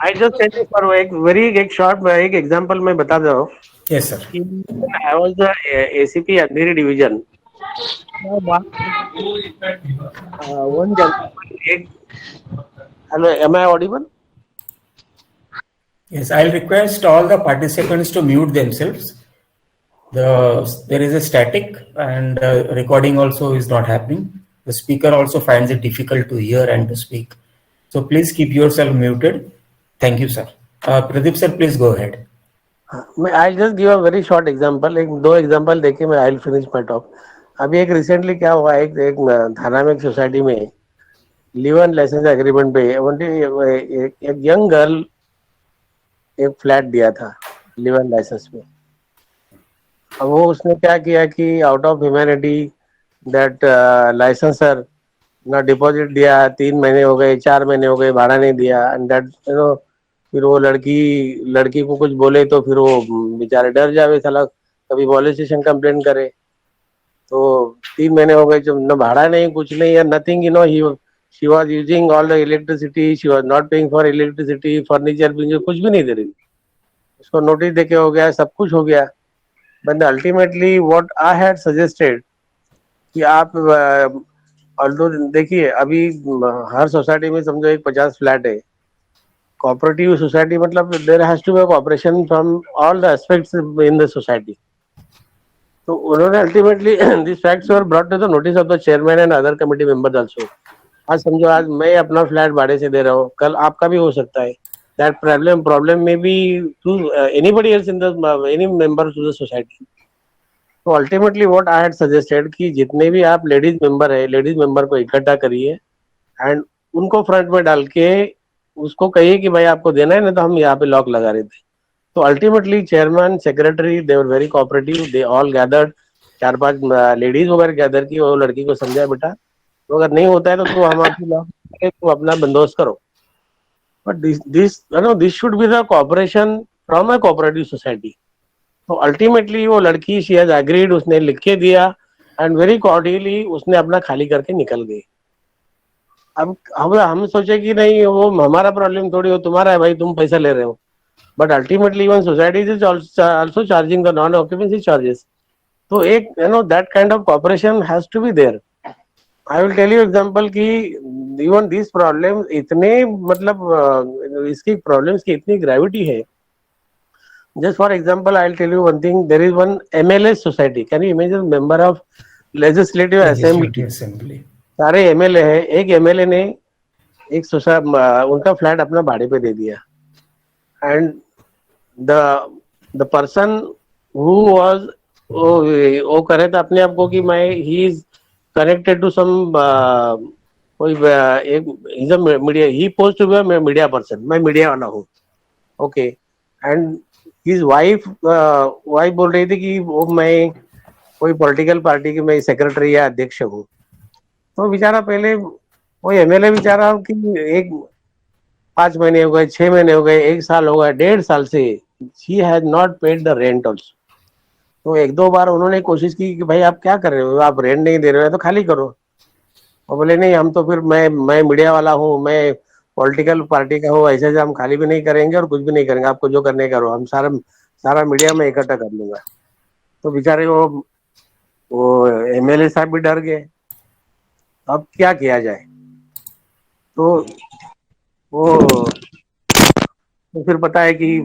I just tell you for एक शॉर्ट एक एग्जांपल मैं बता रहा हूँ. Yes, sir. I was the ACP Andheri division. One एक hello, am I audible? Yes, I'll request all the participants to mute themselves. There is a static and recording also is not happening. The speaker also finds it difficult to hear and to speak. So please keep yourself muted. Thank you, sir. Pradeep sir, please go ahead. I'll just give a very short example. एक 2 example देके मैं I'll finish my talk. अभी एक recently क्या हुआ, एक थाना में एक सोसाइटी में लिव इन लाइसेंस एग्रीमेंट पे एक यंग गर्ल एक फ्लैट दिया था लिव इन लाइसेंस में. अब वो उसने क्या किया कि out of humanity that licensor ना डिपॉजिट दिया, 3 महीने हो गए, 4 महीने हो गए, भाड़ा नहीं दिया. एंड दैट फिर वो लड़की को कुछ बोले तो फिर वो बेचारे डर जावे, साला कभी पुलिस स्टेशन कंप्लेन करे. तो 3 महीने हो गए जब न भाड़ा नहीं, कुछ नहीं है, nothing. She was using all the electricity, she was not paying for electricity, furniture कुछ भी नहीं दे रही. उसको नोटिस देके हो गया, सब कुछ हो गया. But ultimately what I had suggested कि आप ऑल्दो देखिए अभी हर सोसाइटी में समझो एक 50 फ्लैट है. कोऑपरेटिव सोसाइटी मतलब there has to be cooperation from all the aspects in the society. तो उन्होंने ultimately this facts were brought to the notice of the chairman and other committee members also. आज समझो आज मैं अपना flat भाड़े से दे रहा हूँ, कल आपका भी हो सकता है. That problem may be to anybody else in the any member to the society. So ultimately what I had suggested कि जितने भी आप लेडीज मेंबर है, लेडीज मेंबर को इकट्ठा करिए एंड उनको फ्रंट में डाल के उसको कहिए कि भाई आपको देना है ना, तो हम यहाँ पे लॉक लगा रहे थे. तो ultimately chairman, secretary, they were very cooperative. They all gathered 4-5 ladies वगैरह गैदर की, वो लड़की को समझाया बेटा तो अगर नहीं होता है तो तू हम आपकी तू अपना बंदोबस्त करो. But this should be the cooperation from a cooperative society. तो अल्टीमेटली वो लड़की शी हैज एग्रीड, उसने लिख के दिया एंड वेरी कॉर्डियली उसने अपना खाली करके निकल गई. अब हम सोचे कि नहीं वो हमारा प्रॉब्लम थोड़ी हो, तुम्हारा है भाई, तुम पैसा ले रहे हो. But ultimately even societies is also charging the non occupancy charges. तो एक that kind of cooperation has to be there. I will tell you example कि इवन दिस प्रॉब्लम इतने मतलब इसकी प्रॉब्लम्स की इतनी ग्रेविटी है. Just for example, I'll tell you one thing. There is one MLA society. Can you imagine member of legislative assembly? सारे MLA है. एक MLA ने एक उनका फ्लैट अपना भाड़े पे दे दिया. And the person who was वो करे था अपने आप को कि मैं he is connected to some कोई he's a media, he posed to be a media person. मैं मीडिया वाला हूँ. Okay. And his wife बोल रही थी कि वो मैं कोई पॉलिटिकल पार्टी की मैं सेक्रेटरी या अध्यक्ष हूँ. तो बेचारा पहले वो MLA बेचारा कि 5 महीने हो गए, 6 महीने हो गए, 1 साल हो गया, 1.5 साल से she has not paid the rent also. तो 1-2 बार उन्होंने कोशिश की कि भाई आप क्या कर रहे हो, आप रेंट नहीं दे रहे हो तो खाली करो. और बोले नहीं हम तो फिर मैं मीडिया वाला हूँ, मैं पॉलिटिकल पार्टी का हो, ऐसे हम खाली भी नहीं करेंगे और कुछ भी नहीं करेंगे, आपको जो करने करो, हम सारा मीडिया में इकट्ठा कर लूंगा. तो बेचारे वो MLA साहब भी डर गए. अब क्या किया जाए. तो फिर पता है कि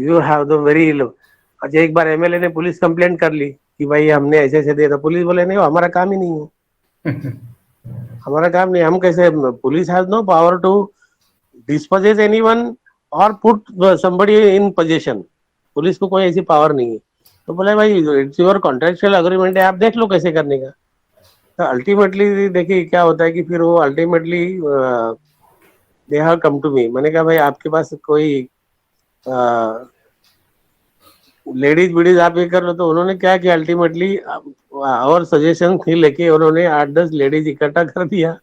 यू हैव द वेरी. अच्छा एक बार MLA ने पुलिस कंप्लेंट कर ली कि भाई हमने ऐसे दिया. तो पुलिस बोले नहीं हमारा काम ही नहीं है. हमारा काम नहीं, हम कैसे, police has no power to dispossess anyone और put somebody in position. Police को कोई ऐसी पावर नहीं है. तो बोले भाई इट्स योर कॉन्ट्रेक्चुअल अग्रीमेंट है, आप देख लो कैसे करने का. तो अल्टीमेटली देखिए क्या होता है कि फिर वो ultimately they have come to me. मैंने कहा भाई आपके पास कोई लेडीज बीडीज आप ये कर लो. तो उन्होंने क्या किया अल्टीमेटली और सजेशन ही लेके उन्होंने 8-10 लेडीज इकट्ठा कर दिया.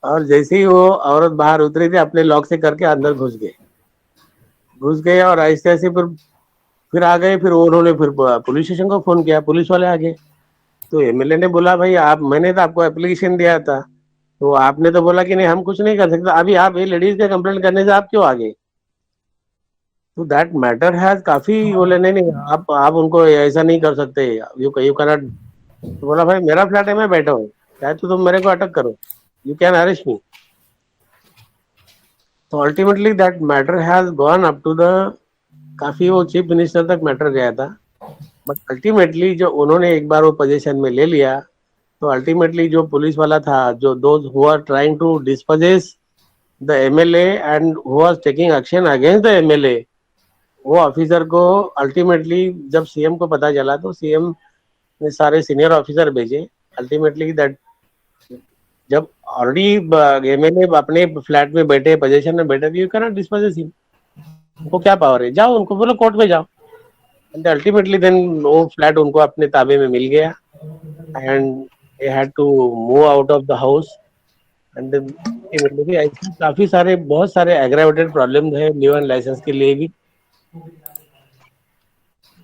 और जैसे ही वो औरत बाहर उतरी थी अपने लॉक से करके अंदर घुस गए और ऐसे ऐसे फिर आ गए. फिर उन्होंने फिर पुलिस स्टेशन को फोन किया, पुलिस वाले आ गए. तो MLA ने बोला भाई मैंने तो आपको एप्लीकेशन दिया था, तो आपने तो बोला कि नहीं हम कुछ नहीं कर सकते, अभी आप ये लेडीज के कंप्लेंट करने से आप क्यों आ गए. तो दैट मैटर हैज काफी बोले नहीं आप उनको ऐसा नहीं कर सकते, यू कैन नॉट. तो बोला भाई मेरा फ्लैट है, मैं बैठा हूँ, चाहे तो तुम मेरे को अटक करो, यू कैन अरेस्ट मी. तो ultimately that matter has gone up to the काफी वो चीफ मिनिस्टर तक मैटर गया था. बट अल्टीमेटली जो उन्होंने एक बार वो पोजीशन में ले लिया तो अल्टीमेटली जो पुलिस वाला था, जो those who are trying to dispossess the MLA and who was taking action against the MLA, वो ऑफिसर को अल्टीमेटली जब CM को पता चला तो CM ने सारे सीनियर ऑफिसर भेजे. अल्टीमेटली दैट जब ऑलरेडी MLA अपने फ्लैट में बैठे, पोजीशन में बैठे, you can not dispossess him. उनको क्या पावर है, जाओ उनको बोलो कोर्ट में जाओ. एंड अल्टीमेटली देन वो फ्लैट उनको अपने ताबे में मिल गया and they had to move out of the house. And ऐसे काफी सारे बहुत सारे एग्रावेटेड प्रॉब्लम है लिव एंड लाइसेंस के लिए भी.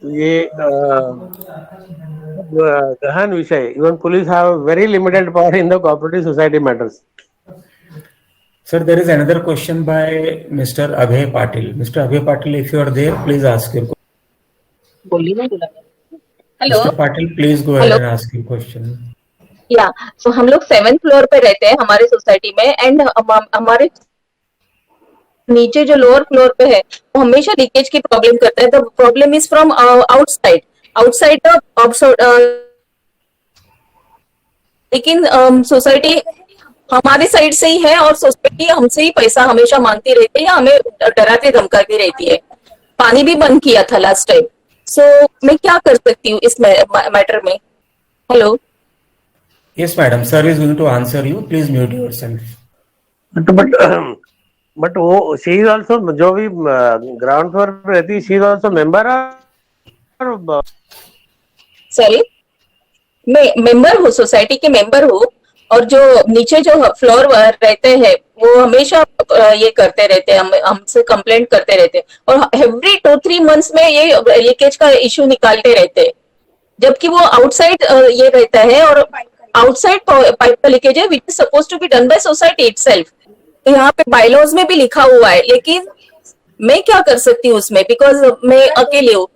ये गहन विषय. Even police have very limited power in the cooperative society matters. Sir, there is another question by Mr. Abhay Patil. Mr. Abhay Patil, if you are there, please ask your question. Hello Mr. Patil, please go ahead and ask your question. या सो हम लोग 7th floor पे रहते हैं हमारे society में and हमारे नीचे जो लोअर फ्लोर पे है वो हमेशा लीकेज की प्रॉब्लम करता है. The problem is from outside लेकिन सोसाइटी हमारी साइड से ही है और सोसाइटी हमसे ही पैसा हमेशा मांगती रहती है या हमें डराती धमकाती रहती है. पानी भी बंद किया था लास्ट टाइम. सो मैं क्या कर सकती हूँ इस मैटर में. Hello. Yes, madam. Sir is going to answer you. Please mute yourself. But वो she is also जो भी ग्राउंड फ्लोर पे रहती है, she is also member or sorry मैं मेंबर हूँ, सोसाइटी के मेंबर हूँ, और जो नीचे जो फ्लोर रहते हैं वो हमेशा ये करते रहते हैं, हमसे कंप्लेंट करते रहते हैं, और एवरी 2-3 मंथ्स में ये लीकेज का इश्यू निकालते रहते हैं, जबकि वो आउटसाइड ये रहता है, और आउटसाइड पाइप का लीकेज है which is suppose to be done by society itself. यहाँ पे बायलॉज में भी लिखा हुआ है, लेकिन मैं क्या कर सकती हूँ उसमें, बिकॉज मैं अकेले हूँ।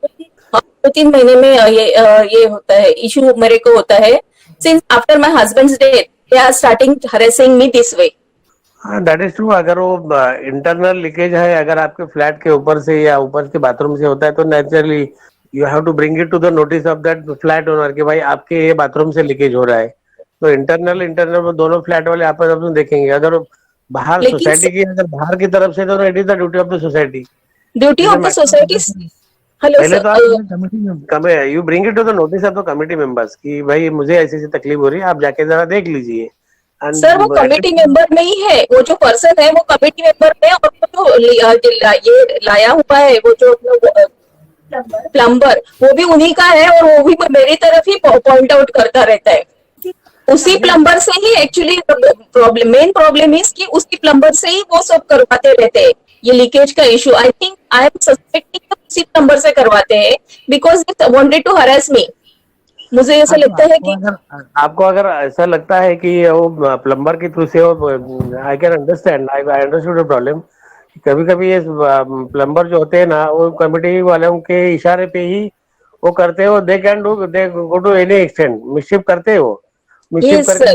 2-3 महीने में ये होता है, इशू मेरे को होता है। Since after my husband's death they are starting harassing me this way. हाँ, दैट इज ट्रू। अगर वो इंटरनल लीकेज है, अगर आपके फ्लैट के ऊपर से या ऊपर के बाथरूम से होता है, तो naturally you have to bring it to the notice of that flat owner कि भाई आपके ये बाथरूम से लीकेज हो रहा है। तो इंटरनल वो दोनों फ्लैट वाले आपस में देखेंगे। अगर बाहर सोसाइटी की, अगर बाहर की तरफ से, तो it is the duty of the society. Duty of the society. Hello पहले सर, तो आप you bring it to the notice of the committee members कि भाई मुझे ऐसी ऐसी तकलीफ हो रही है, आप जाके जरा देख लीजिए। सर वो कमेटी मेंबर नहीं है, वो जो पर्सन है वो कमेटी मेंबर है, और वो जो ये लाया हुआ है वो जो प्लम्बर, वो भी उन्हीं का है, और वो भी मेरी तरफ ही पॉइंट आउट करता रहता है। उसी प्लम्बर से ही एक्चुअली मेन प्रॉब्लम इज कि उसी प्लम्बर से ही वो सब करवाते रहते हैं ये लीकेज का issue. I think I am suspecting उसी प्लम्बर से करवाते हैं, because they wanted to harass me. मुझे ऐसा लगता है कि आपको अगर ऐसा लगता है कि वो प्लम्बर के थ्रू से, I can understand, I understood the problem. कभी कभी ये प्लम्बर जो होते हैं ना, वो कमिटी वालों के इशारे पे ही वो करते हो, दे गो टू एनी एक्सटेंट, मिसशिप करते हो, मिसशिप करके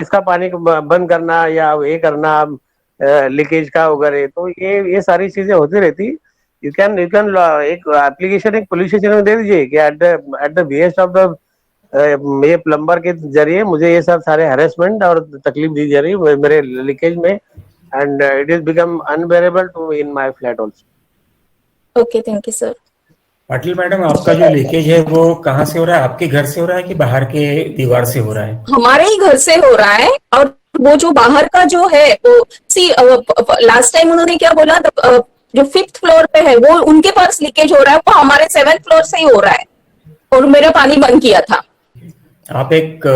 इसका पानी बंद करना या ये करना, लीकेज का वगैरह। तो ये सारी चीजें होती रहती। यू कैन एक एप्लीकेशन एक पुलिस स्टेशन में दे दीजिए कि at the behest of the ये प्लम्बर के जरिए मुझे ये सब सारे हरेसमेंट और तकलीफ दी जा रही है मेरे लीकेज में, and it is become unbearable to in my flat also. Okay, thank you sir. Patil madam, आपका जो लीकेज है वो कहाँ से हो रहा है? आपके घर से हो रहा है कि बाहर के दीवार से हो रहा है? हमारे ही घर से हो रहा है, और वो जो बाहर का जो है वो लास्ट टाइम उन्होंने क्या बोला, जो 5th फ्लोर पे है वो उनके पास लीकेज हो रहा है, वो हमारे 7th फ्लोर से ही हो रहा है, और मेरा पानी बंद किया था। आप एक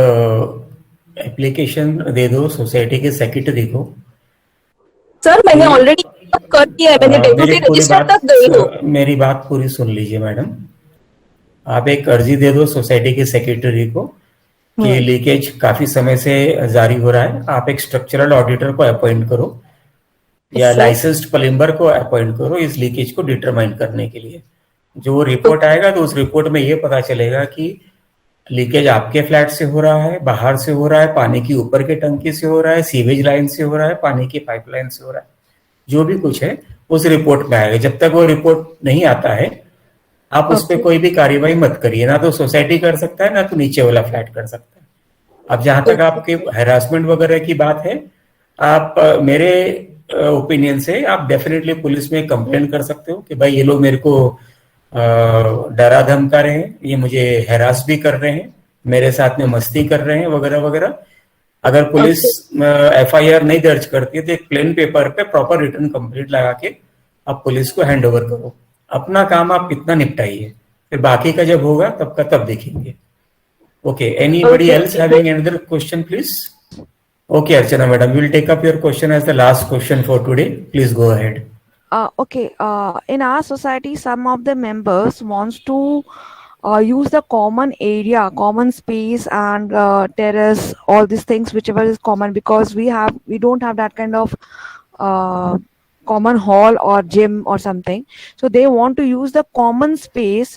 एप्लीकेशन दे दो सोसाइटी के सेक्रेटरी को। सर मैंने ऑलरेडी कर दिया है, मैंने डेप्यूटी रजिस्ट्रार तक गई हूँ। मेरी बात पूरी सुन लीजिए मैडम। आप एक अर्जी दे दो सोसाइटी के सेक्रेटरी को कि लीकेज काफी समय से जारी हो रहा है। आप एक स्ट्रक्चरल ऑडिटर को अपॉइंट करो या लाइसेंस्ड प्लम्बर को अपॉइंट करो इस लीकेज को डिटरमाइन करने के लिए। जो रिपोर्ट आएगा तो उस रिपोर्ट में ये पता चलेगा कि लीकेज आपके फ्लैट से हो रहा है, बाहर से हो रहा है, पानी की ऊपर के टंकी से हो रहा है, सीवेज लाइन से हो रहा है, पानी की पाइपलाइन से हो रहा है, जो भी कुछ है उस रिपोर्ट में आएगा। जब तक वो रिपोर्ट नहीं आता है आप उस पर कोई भी कार्यवाही मत करिए। ना तो सोसाइटी कर सकता है, ना तो नीचे वाला फ्लैट कर सकता है। अब जहां तक आपके हैरासमेंट वगैरह की बात है, आप मेरे ओपिनियन से आप डेफिनेटली पुलिस में कंप्लेंट कर सकते हो कि भाई ये लोग मेरे को डरा धमका रहे हैं, ये मुझे हैरास भी कर रहे हैं, मेरे साथ में मस्ती कर रहे हैं वगैरह वगैरह। अगर पुलिस FIR नहीं दर्ज करती है तो एक प्लेन पेपर पे प्रॉपर रिटर्न कंप्लेंट लगा के आप पुलिस को हैंड ओवर करो। अपना काम आप इतना निपटाइए, फिर बाकी का जब होगा तब का तब देखेंगे। Okay, anybody else having another question please? Okay, Archana madam, we will take up your question as the last question for today. Please go ahead. Okay. In our society, some of the members wants to use the common area, common space, and terrace, all these things, whichever is common, because we don't have that kind of common hall or gym or something. So they want to use the common space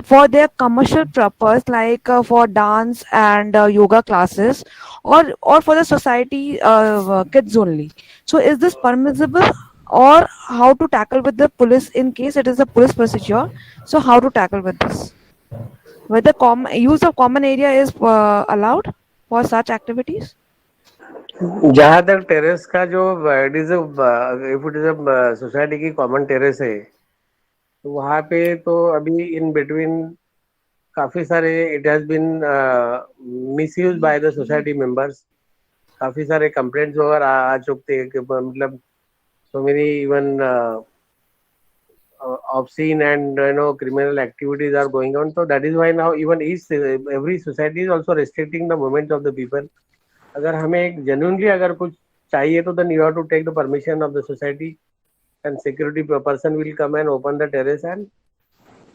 for their commercial purpose, like for dance and yoga classes, or for the society kids only. So is this permissible, or how to tackle with the police in case it is a police procedure? So how to tackle with this? Whether use of common area is allowed for such activities? जहां तक terrace का जो it is society की common terrace है, तो वहाँ पे तो अभी इन बिटवीन काफी सारे it has been misuse by the society members. काफी सारे कंप्लेंट्स वगैरह आ चुके थे कि मतलब so many even obscene and criminal activities are going on. So that is why now even every society is also restricting the movement of the people. अगर हमें genuinely अगर कुछ चाहिए तो then you have to take the permission of the society, and security person will come and open the terrace and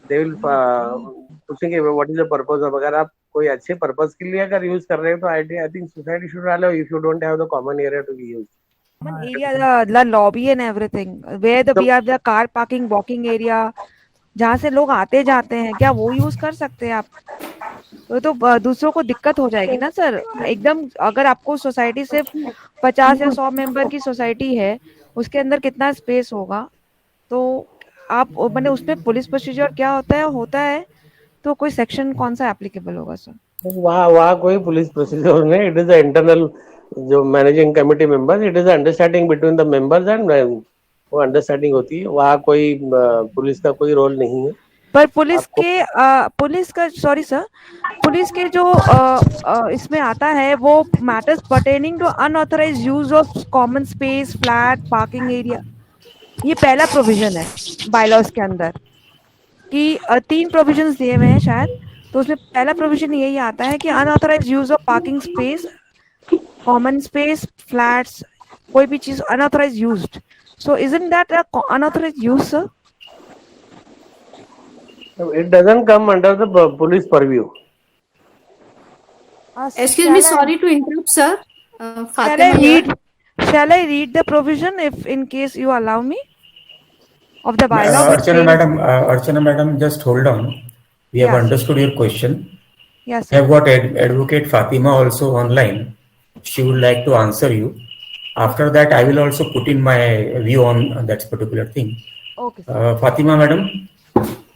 they will पूछेंगे what is the purpose of. अगर आप कोई अच्छे पर्पस के लिए अगर यूज कर रहे हैं तो I think society should allow if you don't have the common area to be used. Common area, the lobby and everything, where we have the car parking, walking area, जहाँ से लोग आते जाते हैं, क्या वो यूज कर सकते हैं आप? तो दूसरों को दिक्कत हो जाएगी ना सर. एकदम अगर आपको सोसाइटी सिर्फ 50 या 100 मेंबर की सोसाइटी है, उसके अंदर कितना स्पेस होगा, तो आप मैंने उसमें पुलिस प्रोसीजर क्या होता है तो कोई सेक्शन कौन सा एप्लीकेबल होगा सर? वहाँ कोई पुलिस प्रोसीजर नहीं. इट इज इंटरनल जो managing committee members, it is understanding between the members and वो अंडरस्टैंडिंग होती है. वहाँ कोई पुलिस का कोई रोल नहीं है. पर पुलिस का सॉरी सर, पुलिस के जो इसमें आता है वो matters pertaining to unauthorised use of common space, flat, parking area. ये पहला प्रोविजन है बायलॉज के अंदर कि 3 प्रोविजंस दिए हुए हैं शायद, तो उसमें पहला प्रोविजन यही आता है कि unauthorised use of parking space, common space, flats, कोई भी चीज unauthorised used. So isn't that unauthorised use sir? It doesn't come under the police purview. Excuse me, sorry to interrupt, sir. Shall I read the provision if in case you allow me of the bylaw? Archana madam, just hold on. We have understood your question. Yes, I have got Advocate Fatima also online. She would like to answer you. After that, I will also put in my view on that particular thing. Okay. Fatima madam.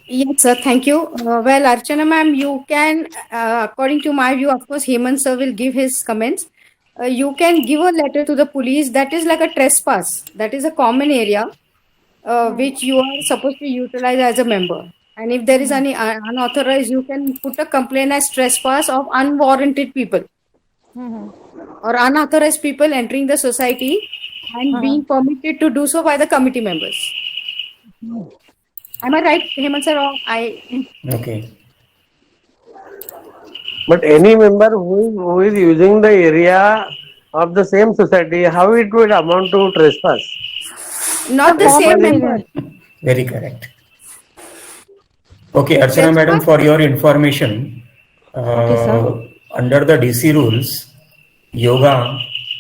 Yes, sir. Thank you. Well, Archana ma'am, you can, according to my view, of course, Hemant sir will give his comments. You can give a letter to the police. That is like a trespass. That is a common area which you are supposed to utilize as a member. And if there is any unauthorized, you can put a complaint as trespass of unwarranted people or unauthorized people entering the society and being permitted to do so by the committee members. Am I right, Hemant sir? Okay. But any member who is using the area of the same society, how it would amount to trespass? Not the same member. Very correct. Okay, Archana madam, for your information, under the DC rules, yoga,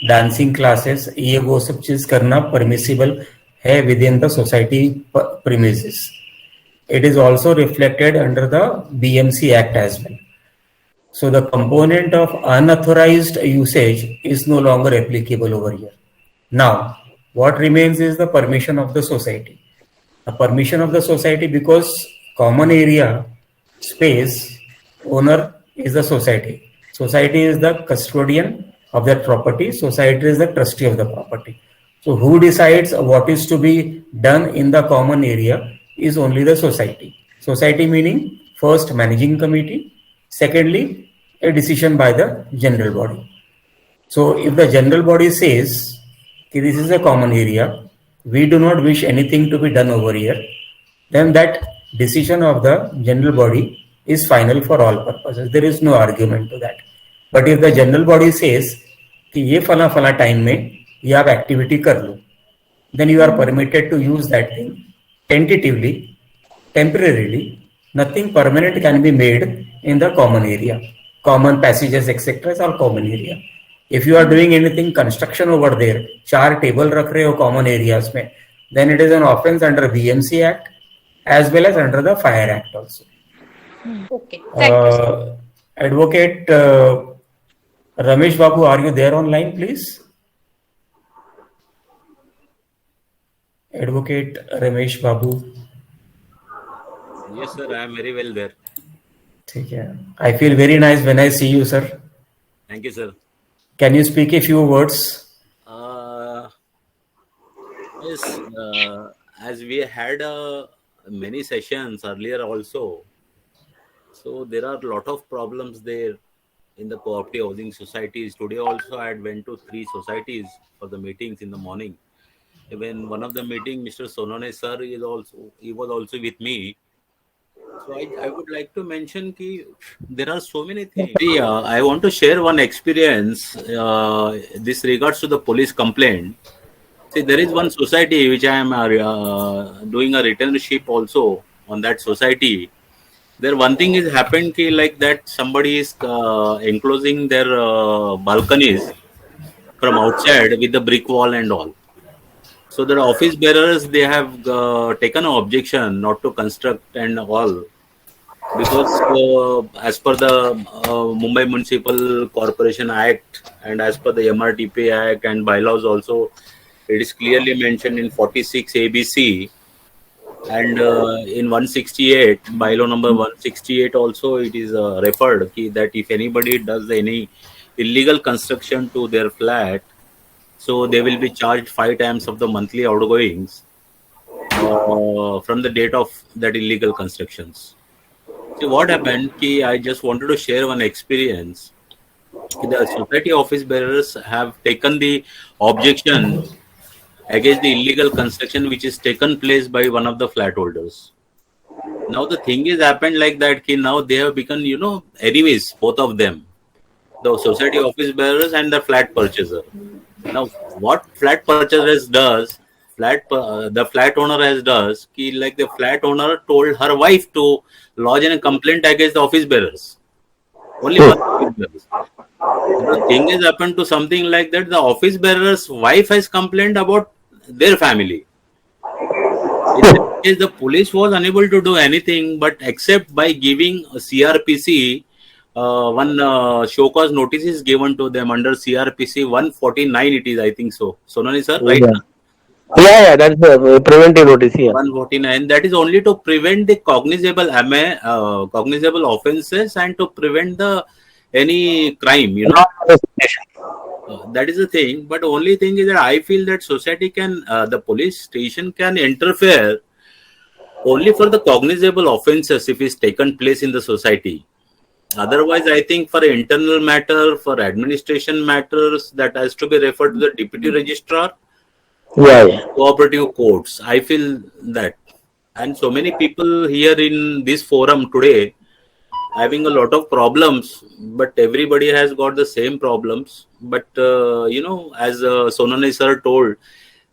dancing classes, ये वो सब चीज करना permissible है within the society premises. It is also reflected under the BMC Act as well. So the component of unauthorized usage is no longer applicable over here. Now, what remains is the permission of the society. The permission of the society, because common area space owner is the society. Society is the custodian of that property. Society is the trustee of the property. So who decides what is to be done in the common area is only the society. Society meaning first managing committee, secondly a decision by the general body. So if the general body says this is a common area, we do not wish anything to be done over here, then that decision of the general body is final for all purposes. There is no argument to that. But if the general body says कि ये फला फला time में ये आप activity कर लो, then you are permitted to use that thing tentatively, temporarily. Nothing permanent can be made in the common area. Common passages, etc. is all common area. If you are doing anything construction over there, 4 table रख रहे हो common areas में, then it is an offense under BMC Act as well as under the Fire Act also. Okay, thank you, sir. Advocate Ramesh Babu, are you there online, please? Advocate Ramesh Babu. Yes, sir, I am very well there. ठीक है. I feel very nice when I see you, sir. Thank you, sir. Can you speak a few words? Yes, as we had many sessions earlier also, so there are a lot of problems there in the cooperative housing societies. Today also I had went to 3 societies for the meetings in the morning. Even one of the meeting, Mr. Sonone sir he was also with me. So I would like to mention ki there are so many things. I want to share one experience. This regards to the police complaint. See, there is one society which I am doing a returnship also on that society. There one thing is happened ki like that somebody is enclosing their balconies from outside with the brick wall and all. So the office bearers, they have taken an objection not to construct and all, because as per the Mumbai Municipal Corporation Act and as per the MRTP Act and bylaws also, it is clearly mentioned in 46 ABC and in 168, bylaw number 168 also, it is referred that if anybody does any illegal construction to their flat, so they will be charged 5 times of the monthly outgoings from the date of that illegal constructions. See what happened, I just wanted to share one experience. The society office bearers have taken the objection against the illegal construction which is taken place by one of the flat holders. Now the thing is happened like that, now they have become, enemies, both of them, the society office bearers and the flat purchaser. Now, what flat purchaser does, the flat owner does, like the flat owner told her wife to lodge a complaint against the office bearers. Only one office bearers. The thing has happened to something like that. The office bearer's wife has complained about their family. In that case, the police was unable to do anything but except by giving a CRPC one show cause notice is given to them under CRPC 149. It is, I think so. Sonali sir, right? Yeah, that's the preventive notice here. 149. That is only to prevent the cognizable offences and to prevent any crime. That is the thing. But only thing is that I feel that society can, the police station can interfere only for the cognizable offences if it's taken place in the society. Otherwise, I think for internal matter, for administration matters, that has to be referred to the deputy registrar. Cooperative courts. I feel that. And so many people here in this forum today having a lot of problems, but everybody has got the same problems. But, as Sonane sir told,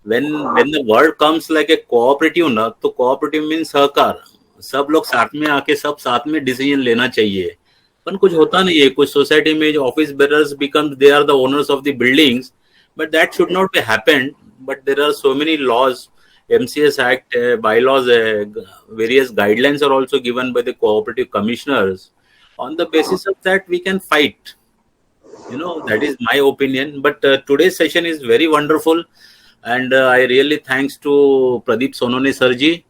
when the word comes like a cooperative, तो cooperative means सहकार. सब लोग साथ में आके सब साथ में decision लेना चाहिए. पर कुछ होता नहीं है. कुछ सोसाइटी में जो office bearers becomes they are the owners of the buildings, but that should not be happened. But there are so many laws, MCS Act, bylaws, various guidelines are also given by the cooperative commissioners. On the basis of that, we can fight. That is my opinion. But today's session is very wonderful, and I really thanks to Pradeep Sonone sir ji,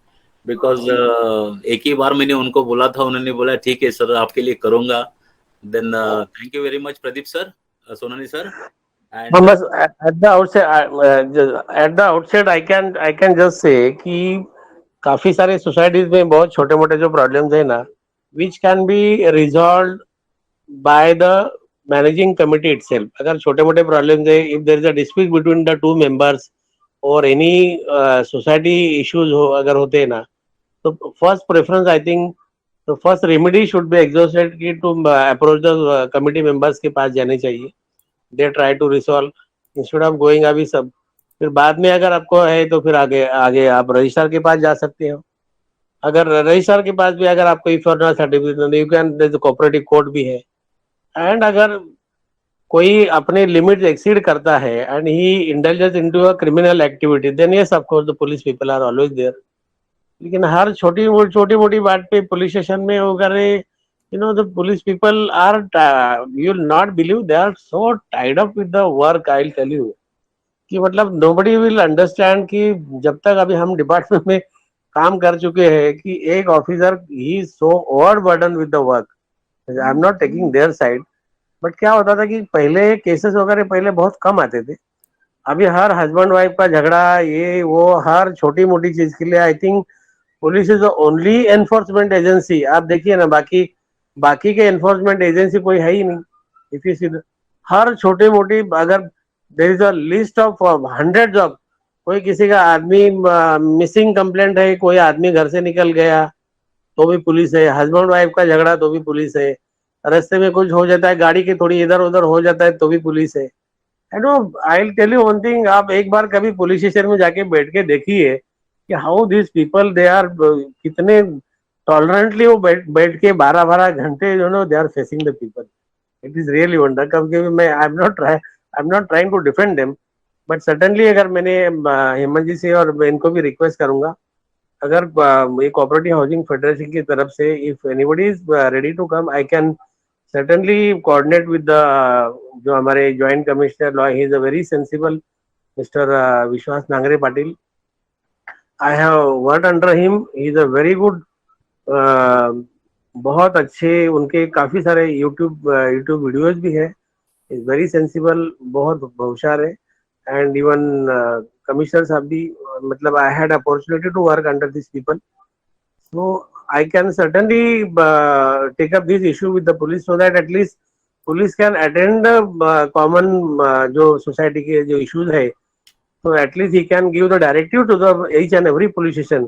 because एक ही बार मैंने उनको बोला था, उन्होंने बोला ठीक है sir आपके लिए करूंगा. Then thank you very much Pradeep sir, Sonone sir. And at the outset I can just say कि काफी सारे सोसाइटीज में बहुत छोटे मोटे जो प्रॉब्लम्स है ना, which can be resolved by the managing committee itself. अगर छोटे मोटे प्रॉब्लम्स है, if there is a dispute between the two members or any society issues अगर होते हैं ना, तो first preference I think the first remedy should be exhausted कि to approach the committee members के पास जाने चाहिए. They try to resolve instead of going अभी सब. फिर बाद में अगर आपको है तो फिर आगे आप रजिस्ट्रार के पास जा सकते हो. अगर रजिस्ट्रार के पास भी अगर आपको इफ और not certificate, you can, cooperative court भी है. एंड अगर कोई अपने लिमिट एक्सीड करता है and he indulges into a criminal activity, then yes of course the police people are always there. लेकिन हर छोटी मोटी बात पे पुलिस स्टेशन में अगर the police people are, you will not believe, they are so tied up with the work. I'll tell you कि मतलब nobody will understand कि जब तक अभी हम डिपार्टमेंट में काम कर चुके हैं कि एक officer he is so overburdened with the work. I'm not taking their side, but क्या होता था कि पहले केसेस वगैरह पहले बहुत कम आते थे. अभी हर हस्बैंड वाइफ का झगड़ा, ये वो, हर छोटी मोटी चीज के लिए I think police is the only enforcement agency. आप देखिए ना, बाकी के एनफोर्समेंट एजेंसी कोई है ही नहीं. इफ यू सी हर छोटे मोटी, अगर there is a list of hundreds of कोई किसी का आदमी मिसिंग कंप्लेंट है, कोई आदमी घर से निकल गया तो भी पुलिस है, हस्बैंड वाइफ का झगड़ा तो भी पुलिस है, रास्ते में कुछ हो जाता है, गाड़ी की थोड़ी इधर उधर हो जाता है तो भी पुलिस है। And I will tell you one thing, आप एक बार कभी पुलिस स्टेशन में जाके बैठ के देखिए कि how this people they are, कितने टॉलरेंटली वो बैठ के 12-12 घंटे you know they are facing the people. It is really wonder. कभी मैं I am not trying to defend them, but certainly अगर मैंने हेमंत जी से और मैं इनको भी रिक्वेस्ट करूंगा, अगर ये कोऑपरेटिव हाउसिंग फेडरेशन की तरफ से if anybody is ready to come, I can certainly coordinate with the जो हमारे joint commissioner law, he is a very sensible Mr. Vishwas Nangre Patil. I have worked under him. He is a very good, बहुत अच्छे, उनके काफी सारे YouTube videos भी है। Is very sensible, बहुत होशियार है। एंड इवन कमिश्नर साहब भी, मतलब I had opportunity to work under this people, so I can certainly take up this issue with the police so that at least police can attend common जो society के जो issues है, so at least he can give the directive to the each and every police station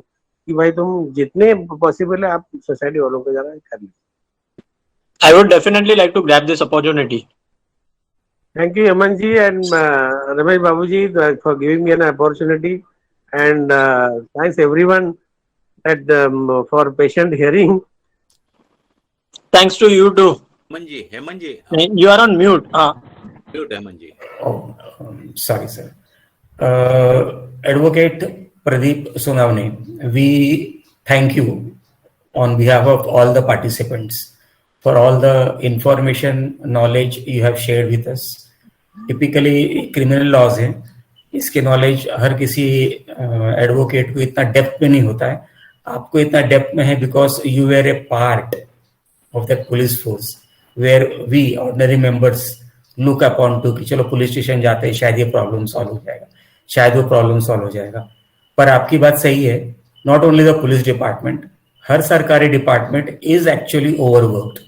कि भाई तुम जितने possible है आप society वालों को जरा कर लीजिए। I would definitely like to grab this opportunity. Thank you Heman ji and Ramesh Babu ji for giving me an opportunity, and thanks everyone at for patient hearing. Thanks to you too. Heman ji, You are on mute. mute Heman ji. Oh, sorry, sir. Advocate Pradeep Sonavne, we thank you on behalf of all the participants for all the information, knowledge you have shared with us. Typically, criminal laws हैं, इसके knowledge हर किसी advocate को इतना depth में नहीं होता है। आपको इतना डेप्थ में है because you were a part of that police force where we ordinary members look upon to कि चलो पुलिस स्टेशन जाते हैं, शायद ये प्रॉब्लम सॉल्व हो जाएगा, शायद वो प्रॉब्लम सॉल्व हो जाएगा। पर आपकी बात सही है, not only the police department, हर सरकारी department is actually overworked.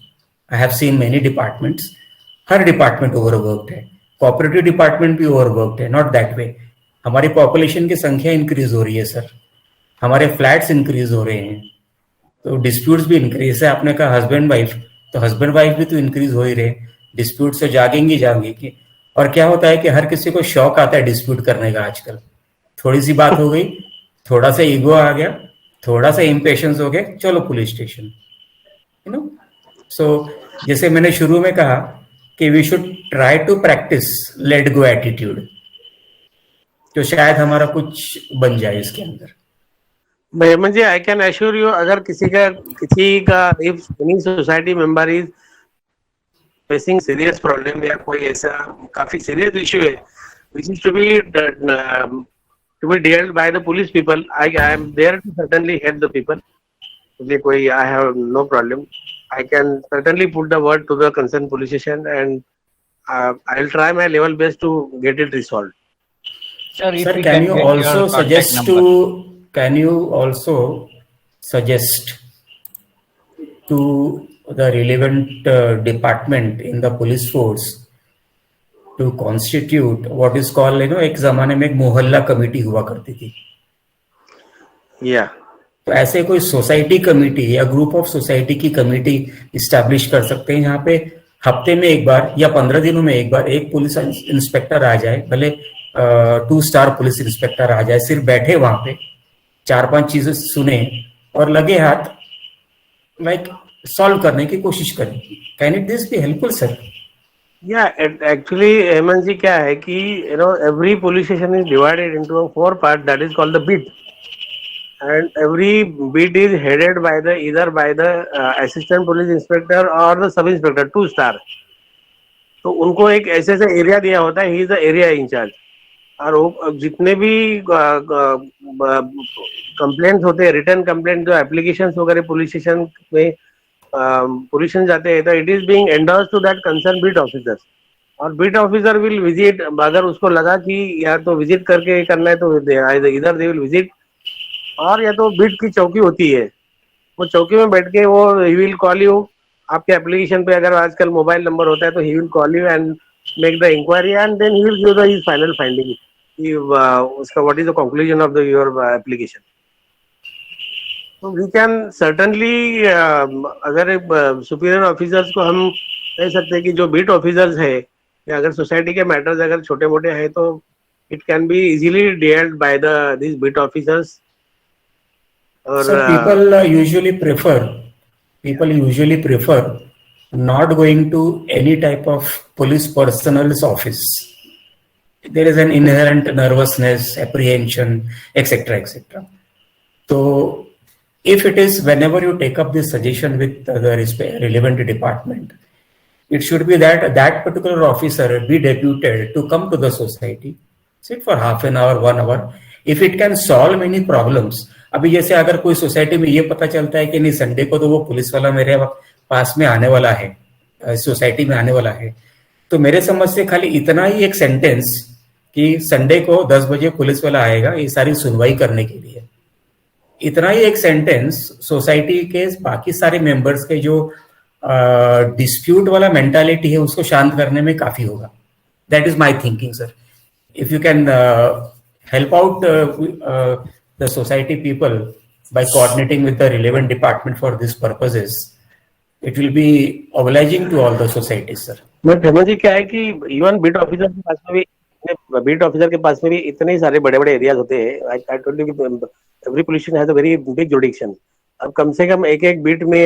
I have seen many departments, हर डिपार्टमेंट ओवरवर्क्ड है, कोऑपरेटिव डिपार्टमेंट भी ओवरवर्क्ड है। नॉट दैट वे, हमारी पॉपुलेशन की संख्या इंक्रीज हो रही है सर, हमारे फ्लैट्स इंक्रीज हो रहे हैं, तो डिस्प्यूट्स भी इंक्रीज है। आपने कहा हस्बैंड वाइफ, तो हस्बैंड वाइफ भी तो इंक्रीज हो ही रहे, डिस्प्यूट से जागेंगे। और क्या होता है कि हर किसी को शौक आता है डिस्प्यूट करने का आजकल। थोड़ी सी बात हो गई, थोड़ा सा ईगो आ गया, थोड़ा सा इम्पेशंस हो गया, चलो पुलिस स्टेशन, यू नो। सो जैसे मैंने शुरू में कहा कि we should try to practise let go attitude, तो शायद हमारा कुछ बन जाए इसके अंदर। Hemant ji, I can assure you, अगर किसी का if any society member is facing serious problem या कोई ऐसा काफी सीरियस इशू है which is to be dealt by the police people, I am there to certainly help the people. कोई I have no problem. I can certainly put the word to the concerned police station and I will try my level best to get it resolved. Sir, can you also suggest to the relevant department in the police force to constitute what is called, you know, एक जमाने में एक मोहल्ला committee हुआ करती थी, तो ऐसे कोई सोसाइटी कमेटी या ग्रुप ऑफ सोसाइटी की कमेटी इस्टेब्लिश कर सकते हैं, यहाँ पे हफ्ते में एक बार या 15 दिनों में एक बार एक पुलिस इंस्पेक्टर आ जाए, भले 2 स्टार पुलिस इंस्पेक्टर आ जाए, सिर्फ बैठे वहां पे 4-5 चीजें सुने और लगे हाथ लाइक सॉल्व करने की कोशिश करें। Can it this be helpful sir? Actually Hemant ji क्या है कि you know every police station is divided into 4 parts, that is called the beat, and every beat is headed by either by the assistant police inspector or the sub inspector 2 star। तो उनको एक ऐसे area दिया होता है, he is the area incharge, और वो जितने भी कंप्लेंट्स होते हैं, रिटर्न कंप्लेंट जो एप्लीकेशंस वगैरह पुलिस स्टेशन में पोल्यूशन जाते हैं, तो it is being endorsed to that concern beat officer, और बीट ऑफिसर विल विजिट, अगर उसको लगा कि या तो विजिट करके करना है तो इधर दे विल विजिट, और या तो बीट की चौकी होती है, वो चौकी में बैठ के वो ही विल कॉल यू, आपके एप्लीकेशन पे अगर आजकल मोबाइल नंबर होता है तो he will call you and make the inquiry and then he will give the his final finding. उसका what is the conclusion of your application. So we can certainly अगर superior officers को हम कह सकते हैं कि जो बीट ऑफिसर्स है या अगर सोसाइटी के मैटर्स अगर छोटे मोटे हैं तो it can be easily dealt by these beat officers. Or, so people usually prefer not going to any type of police personal's office. There is an inherent nervousness, apprehension, etc., etc. So if it is whenever you take up this suggestion with the relevant department, it should be that that particular officer be deputed to come to the society, sit for half an hour, 1 hour. If it can solve many problems. अभी जैसे अगर कोई society में ये पता चलता है कि नहीं संडे को तो वो पुलिस वाला मेरे पास में आने वाला है, सोसाइटी में आने वाला है, तो मेरे समझ से खाली इतना ही एक सेंटेंस कि संडे को 10 बजे पुलिस वाला आएगा ये सारी सुनवाई करने के लिए, इतना ही एक सेंटेंस सोसाइटी के बाकी सारे मेंबर्स के जो डिस्प्यूट वाला मेंटालिटी है उसको शांत करने में काफी होगा. That is my thinking sir. If you can help out the society people by coordinating with the relevant department for these purposes, it will be obliging to all the societies, sir. मैं हेमंत जी क्या है कि even beat officer के पास में भी इतने सारे बड़े बड़े एरियाज होते हैं. I told you कि every pollution has a very big jurisdiction. अब कम से कम एक बीट में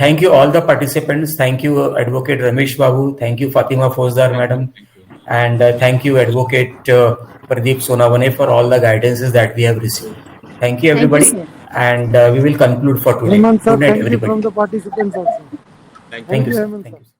thank you all the participants. Thank you Advocate Ramesh Babu. Thank you Fatima Fauzdar madam. And thank you, Advocate Pradeep Sonawane, for all the guidances that we have received. Thank you, everybody. Thank you, and we will conclude for today. Hemant sir, Good night, thank you everybody. from the participants also. Thank Thank you, sir. Hemant Thank sir. you.